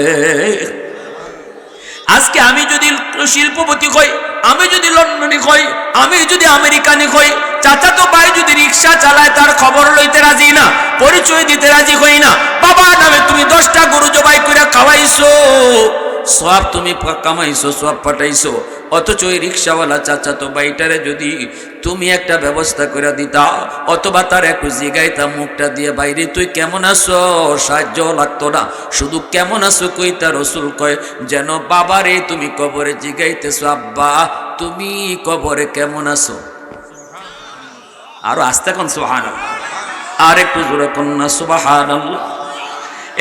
আজকে আমি যদি শিল্পপতি হই, আমি যদি লন্ডনে হই, আমি যদি আমেরিকানে হই, চাচাতো ভাই যদি রিক্সা চালায় তার খবর লইতে রাজি না, পরিচয় দিতে রাজি হই না, বাবা নামে তুমি 10টা গরু জবাই করে খাওয়াইছো, সব তুমি কামাইছো, সব পাঠাইছো, অথচ ওই রিক্সাওয়ালা চাচাতো ভাইটারে যদি তুমি একটা ব্যবস্থা করে দিতা, অথবা তার একটু জিগাইতা, মুখটা দিয়ে বাইরে তুই কেমন আছো, সাহায্য লাগতো না, শুধু কেমন আছো কইতা। রসুল কয় যেন বাবারে তুমি কবরে জিগাইতেছো, আব্বা তুমি কবরে কেমন আছো। আরো আস্তে কোন সুবহানাল্লাহ, আর একটু জোরে কোন না সুবহানাল্লাহ।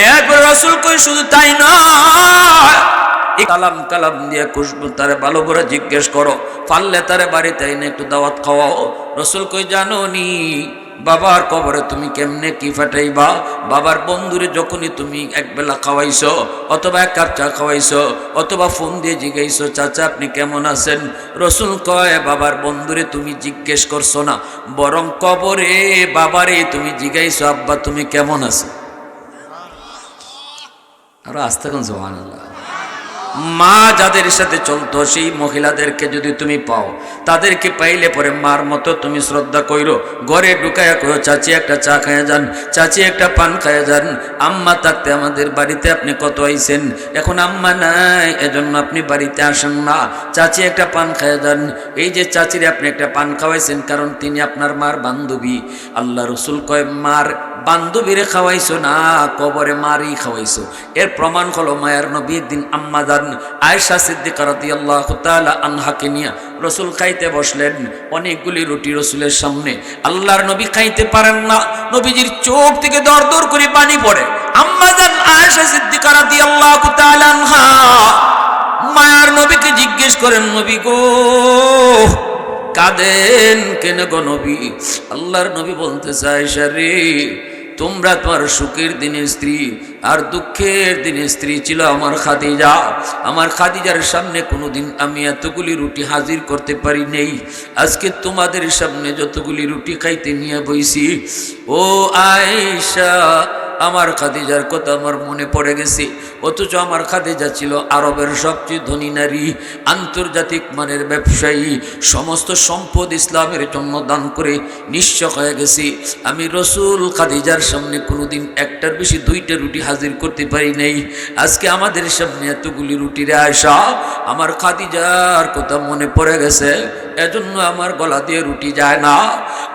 এরপর রসুল কই শুধু তাই নয়, কালাম দিয়ে খুশবু তারে ভালো করে জিজ্ঞেস করো, পারলে তারে বাড়িতে এনে একটু দাওয়াত খাওয়াও। রসুল কই জানো নি বাবার কবরে তুমি কেমনে কি ফাটাইবা? বাবার বন্ধুরে যখনই তুমি একবেলা খাওয়াইছো, অথবা 1 কাপ চা খাওয়াইছো, অথবা ফোন দিয়ে জিজ্ঞাইছো চাচা আপনি কেমন আছেন, রসুল কয় বাবার বন্ধুরে তুমি জিজ্ঞেস করছো না, বরং কবরে বাবারে তুমি জিজ্ঞাইছো আব্বা তুমি কেমন আছো। আর আস্তে কোন সুবহানাল্লাহ। মা যাদের সাথে চলতো সেই মহিলাদেরকে যদি তুমি পাও, তাদেরকে পাইলে পরে মার মতো তুমি শ্রদ্ধা কইরো, ঘরে ঢুকায়া কইরো চাচি একটা চা খাইয়া যান, চাচি একটা পান খাইয়া যান। আম্মা থাকতে আমাদের বাড়িতে আপনি কত আইছেন, এখন আম্মা নাই এজন্য আপনি বাড়িতে আসেন না, চাচি একটা পান খাইয়া যান। এই যে চাচিরে আপনি একটা পান খাওয়াইছেন কারণ তিনি আপনার মার বান্ধবী। আল্লাহ রসুল কয় মার বান্ধবীরে খাওয়াইছো না, কবরে মারই খাওয়াইছো। এর প্রমাণ হলো মায়ার নবী একদিন আম্মা যান জান আয়েশা সিদ্দিকা রাদিয়াল্লাহু তাআলা আনহাকে নিয়ে রসুল খাইতে বসলেন। অনেকগুলি রুটি রসুলের সামনে, আল্লাহর নবী খাইতে পারেন না, নবীজির চোখ থেকে দর দর করে পানি পড়ে। আম্মা জান আয়েশা সিদ্দিকা রাদিয়াল্লাহু তাআলা আনহা মায়ার নবীকে জিজ্ঞেস করেন, নবী গো কাঁদেন কেন গো নবী? আল্লাহর নবী বলতেছে, আয়েশা রে, তোমরা তোমার সুখের দিনের স্ত্রী আর দুঃখের দিনের স্ত্রী ছিল আমার খাদিজা। আমার খাদিজার সামনে কোনোদিন আমি এতগুলি রুটি হাজির করতে পারি নেই। আজকে তোমাদের সামনে যতগুলি রুটি খাইতে নিয়ে বইছি, ও আয়েশা আমার খাদিজার কথা আমার মনে পড়ে গেছে। অথচ আমার খাদিজা ছিল আরবের সবচেয়ে ধনী নারী, আন্তর্জাতিক মানের ব্যবসায়ী, সমস্ত সম্পদ ইসলামের জন্য দান করে নিঃস্ব হয়ে গেছি। আমি রসুল খাদিজার সামনে কোনোদিন একটার বেশি দুইটা রুটি হাজির করতে পারি নাই। আজকে আমাদের সামনে এতগুলি রুটির আয়েশা আমার খাদিজার কথা মনে পড়ে গেছে, এজন্য আমার গলা দিয়ে রুটি যায় না।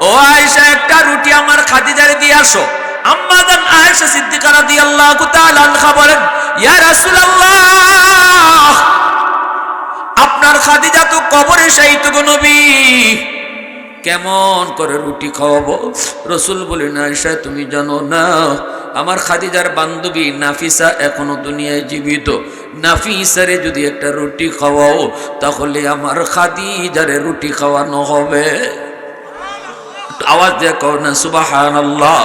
ও আয়েশা, একটা রুটি আমার খাদিজারে দিয়ে আসো। আম্মা জান আয়েশা সিদ্দিকা রাদিয়াল্লাহু তাআলা আনহা বলেন, ইয়া রাসূলুল্লাহ, আপনার খাদিজা তো কবরে শায়িত গো নবী, কেমন করে রুটি খাওয়াবো? রসুল বলেন, আয়েশা তুমি জানো না আমার খাদিজার বান্ধবী নাফিসা এখনো দুনিয়ায় জীবিত। নাফিসারে যদি একটা রুটি খাওয়াও তাহলে আমার খাদিজারে রুটি খাওয়ানো হবে। আওয়াজ দিয়ে কও না সুবহানাল্লাহ,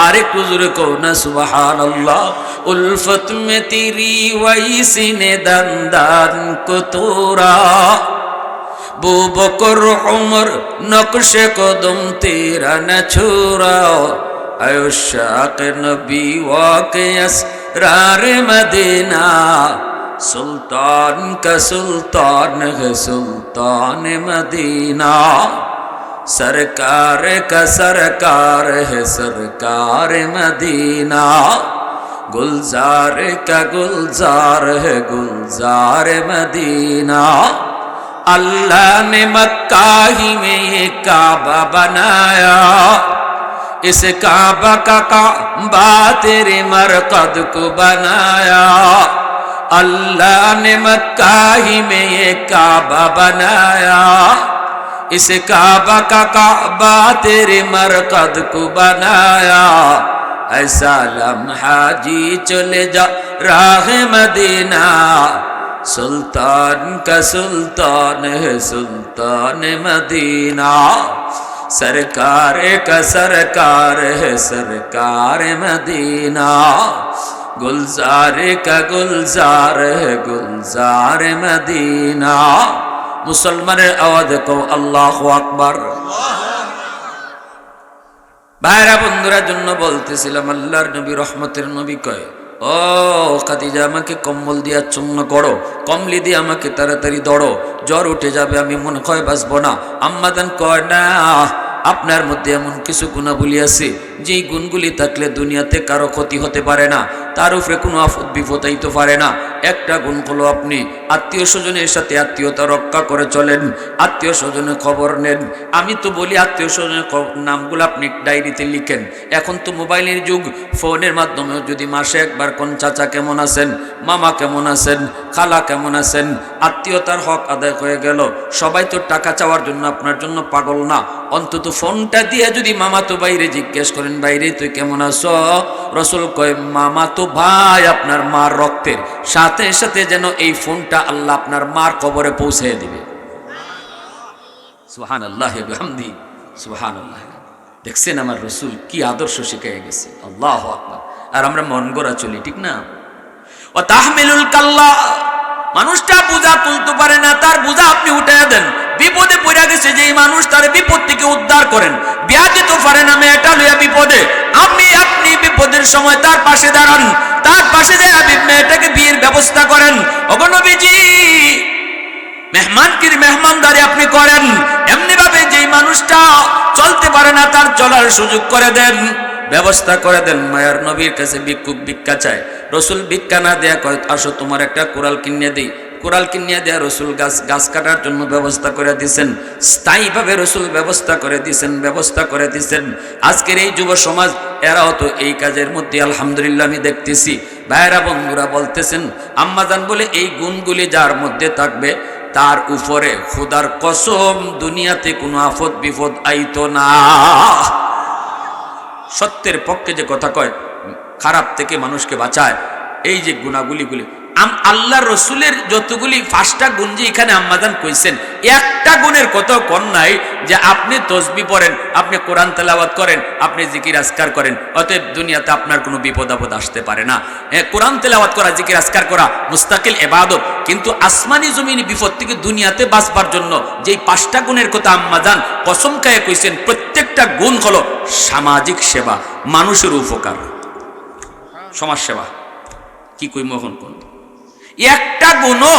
আরেকটু জোরে কও না সুবহানাল্লাহ। উলফত মে তেরি ওয়াইসি নে দান কো তোরা, বু বকর উমর নকশে কদম তেরা ন ছোরা, আয়ুশাক নবী ওয়াকে আসরার মদিনা, সুলতান কা সুলতান है सुल्तान मदीना, सरकार का सरकार है सरकार मदीना, गुलजार का गुलजार है गुलजार मदीना। अल्लाह ने मक्का ही में ये काबा बनाया, इस काबा का काबा तेरे मरकद को बनाया। अल्लाह ने मक्का ही में ये काबा बनाया, इस काबा का काबा तेरे मरकद को बनाया। ऐसा लम्हा जी चले जा राह मदीना, सुल्तान का सुल्तान है सुल्तान मदीना, सरकार का सरकार है सरकार मदीना, गुलजार का गुलजार है गुलजार मदीना। মুসলমানের আওয়াজে কও আল্লাহু আকবার। ভাইরা বন্ধুরা জন্য বলতেছিলাম, আল্লাহর নবী রহমতের নবী কয়, ও খাদিজা আমাকে কম্বল দিয়ে আচ্ছন্ন করো, কমলি দিয়ে আমাকে তাড়াতাড়ি দড়ো, জ্বর উঠে যাবে, আমি মনে হয় বাঁচবো না। আম্মা জান কয় না, আপনার মধ্যে এমন কিছু গুণাবলী আছে যেই গুণগুলি থাকলে দুনিয়াতে কারো ক্ষতি হতে পারে না, তার উপরে কোনো আফত বিপদ আইতে পারে না। একটা গুণ হলো আপনি আত্মীয় স্বজনের সাথে আত্মীয়তা রক্ষা করে চলেন, আত্মীয় স্বজনের খবর নেন। আমি তো বলি আত্মীয় স্বজনের নামগুলো আপনি ডায়েরিতে লিখেন। এখন তো মোবাইলের যুগ, ফোনের মাধ্যমে যদি মাসে একবার কোন চাচা কেমন আছেন, মামা কেমন আছেন, খালা কেমন আছেন, আত্মীয়তার হক আদায় হয়ে গেল। সবাই তো টাকা চাওয়ার জন্য আপনার জন্য পাগল না, অন্তত ফোনটা দিয়ে যদি মামা তো বাইরে জিজ্ঞেস করেন, বাইরে তুই কেমন আছো? রসুল কয় মামা তো ভাই আপনার মার রক্তের, সাথে সাথে যেন এই ফোনটা আল্লাহ আপনার মার কবরে পৌঁছে দিবে। সুবহানাল্লাহ বিহামদি সুবহানাল্লাহ। দেখছেন আমার রসুল কি আদর্শ শিখিয়ে গেছে, আল্লাহু আকবার। আর আমরা মন গড়া চলি, ঠিক না? ও তাহমিলুল কাল্লা, মানুষটা বোঝা তুলতে পারে না, তার বোঝা আপনি উঠাইয়া দেন। বিপদে পড়ে গেছে যেই মানুষ, তার বিপদ থেকে উদ্ধার করেন। বিয়া দিতে পারে না, মেয়েটা লইয়া বিপদে, আপনি বিপদের সময় তার পাশে দাঁড়ান, তার পাশে যায় মেয়েটাকে বিয়ের ব্যবস্থা করেন। ওগো নবীজি, মেহমানকির মেহমানদারি আপনি করেন। এমনি ভাবে যেই মানুষটা চলতে পারে না, তার চলার সুযোগ করে দেন, ব্যবস্থা করে দেন। মায়ার নবীর কাছে ভিক্ষুক ভিক্ষা চায়, রসুল ভিক্ষা না দেয়া কয় আসো তোমার একটা কোরাল কিনে দিই। কোরাল কিনিয়া দেয়া রসুল গাছ কাটার জন্য ব্যবস্থা করে দিয়েছেন, স্থায়ীভাবে রসুল ব্যবস্থা করে দিয়েছেন। আজকের এই যুব সমাজ এরাও তো এই কাজের মধ্যে আলহামদুলিল্লাহ আমি দেখতেছি। ভাইয়েরা বন্ধুরা বলতেছেন আম্মাজান বলে এই গুণগুলি যার মধ্যে থাকবে তার উপরে খোদার কসম দুনিয়াতে কোনো আফত বিপদ আইতো না। সত্যের পক্ষে যে কথা কয়, খারাপ থেকে মানুষকে বাঁচায়, এই যে গুণাগুলিগুলি আল্লাহ রসুলের যতগুলি 5টা গুণ যে এখানে আম্মাজান কইছেন, একটা গুণের কত কম নাই যে আপনি তসবিহ পড়েন, আপনি কোরআন তেলাওয়াত করেন, আপনি জিকির আজকার করেন, অতএব দুনিয়াতে আপনার কোনো বিপদ আপদ আসতে পারে না। কোরআন তেলাওয়াত করা, জিকির আজকার করা মুস্তাকিল ইবাদত, কিন্তু আসমানি জমিনি বিপদ থেকে দুনিয়াতে বাঁচবার জন্য যেই 5টা গুণের কথা আম্মাজান কসম খায়ে কইছেন, প্রত্যেকটা গুণ হলো সামাজিক সেবা, মানুষের উপকার, সমাজ সেবা। কি কই মোহন কোন একটা গুণও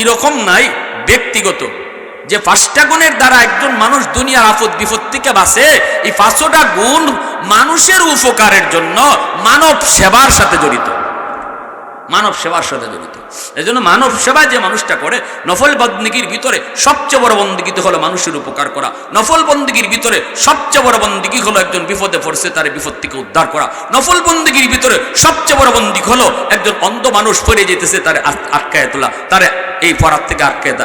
এরকম নাই ব্যক্তিগত যে 5টা গুণের দ্বারা একজন মানুষ দুনিয়ার আফত বিপদ থেকে বাঁচে। এই 5টা গুণ মানুষের উপকারের জন্য মানব সেবার সাথে জড়িত, মানব সেবার সাথে জড়িত। এজন্য মানব সেবা যে মানুষটা করে, নফল বন্দেগীর ভিতরে সবচেয়ে বড় বন্দেগী হলো মানুষের উপকার করা। নফল বন্দেগীর ভিতরে সবচেয়ে বড় বন্দেগী হলো একজন বিপদে পড়ছে তার বিপদ থেকে উদ্ধার করা। নফল বন্দেগীর ভিতরে সবচেয়ে বড় বন্দেগী হলো একজন অন্ধ মানুষ পড়ে যেতেছে তারে আটকায় তোলা, তারে এই ফরাত থেকে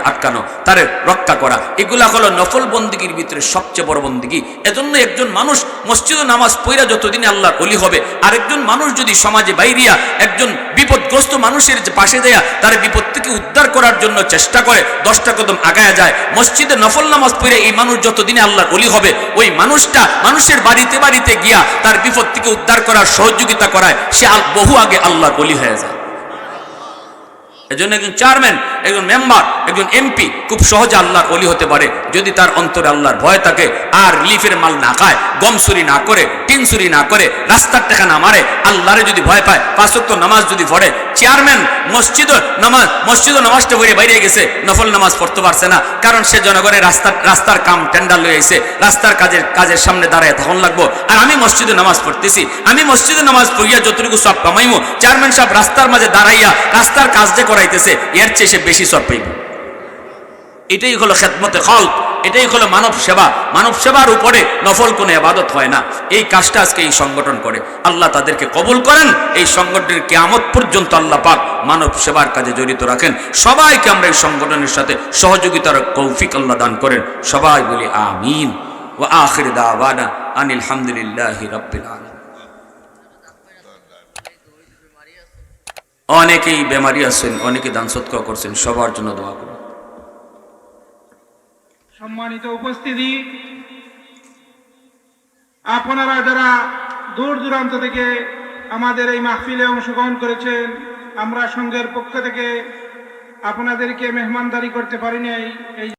আটকানো, তারে রক্ষা করা। এগুলা হলো নফল বন্দেগীর ভিতরে সবচেয়ে বড় বন্দেগী। এজন্য একজন মানুষ মসজিদে নামাজ পড়া যতদিনে আল্লাহর ওলি হবে, আরেকজন মানুষ যদি সমাজে বাইরিয়া একজন বিপদগ্রস্ত মানুষের পাশে দেয়া তার বিপদ থেকে উদ্ধার করার জন্য চেষ্টা করে, 10টা কদম আগায়া যায়, মসজিদে নফল নামাজ পড়ে এই মানুষ যতদিনে আল্লাহর ওলি হবে, ওই মানুষটা মানুষের বাড়িতে বাড়িতে গিয়া তার বিপদ থেকে উদ্ধার করার সহযোগিতা করায়, সে বহু আগে আল্লাহর ওলি হয়ে যায়। এজন্য একজন চেয়ারম্যান, একজন মেম্বার, একজন এমপি খুব সহজে আল্লাহর ওলি হতে পারে যদি তার অন্তরে আল্লাহর ভয় থাকে, আর রিলিফের মাল না খায়, গম চুরি না করে, টিন চুরি না করে, রাস্তার টাকা না মারে, আল্লাহরে যদি ভয় পায়, 5 ওয়াক্ত নামাজ যদি পড়ে। চেয়ারম্যান মসজিদ নামাজটা পড়ে বাইরে গেছে, নফল নামাজ পড়তে পারছে না, কারণ সে জনগণের রাস্তার কাম টেন্ডার লয়ে আইছে, রাস্তার কাজের সামনে দাঁড়ায় তখন লাগবো, আর আমি মসজিদে নামাজ পড়তেছি, আমি মসজিদে নামাজ পড়িয়া যতটুকু সব কামাইমো, চেয়ারম্যান সাহেব রাস্তার মাঝে দাঁড়াইয়া রাস্তার কাজ যে করাইতেছে এর চেয়ে সে বেশি সব পাইব। এটাই হলো খেদমতে খালক, এটাই হলো মানব সেবা। মানব সেবার উপরে নফল কোনো ইবাদত হয় না। এই কাজটা আজকে এই সংগঠন করে, আল্লাহ তাদেরকে কবুল করেন। এই সংগঠনের কিয়ামত পর্যন্ত আল্লাহ পাক মানব সেবার কাজে জড়িত রাখেন। সবাইকে আমরা এই সংগঠনের সাথে সহযোগিতার তৌফিক আল্লাহ দান করেন। সবাই বলি আমিন। ওয়া আখির দাওয়ানা আনিল হামদুলিল্লাহি রাব্বিল আলামিন। অনেকেই বেমারি আছেন, অনেকে দান সদকা করছেন, সবার জন্য দোয়া করুন। সম্মানিত উপস্থিতি, আপনারা যারা দূর দূরান্ত থেকে আমাদের এই মাহফিলে অংশগ্রহণ করেছেন, আমরা সংঘের পক্ষ থেকে আপনাদেরকে মেহমানদারি করতে পারি নাই। এই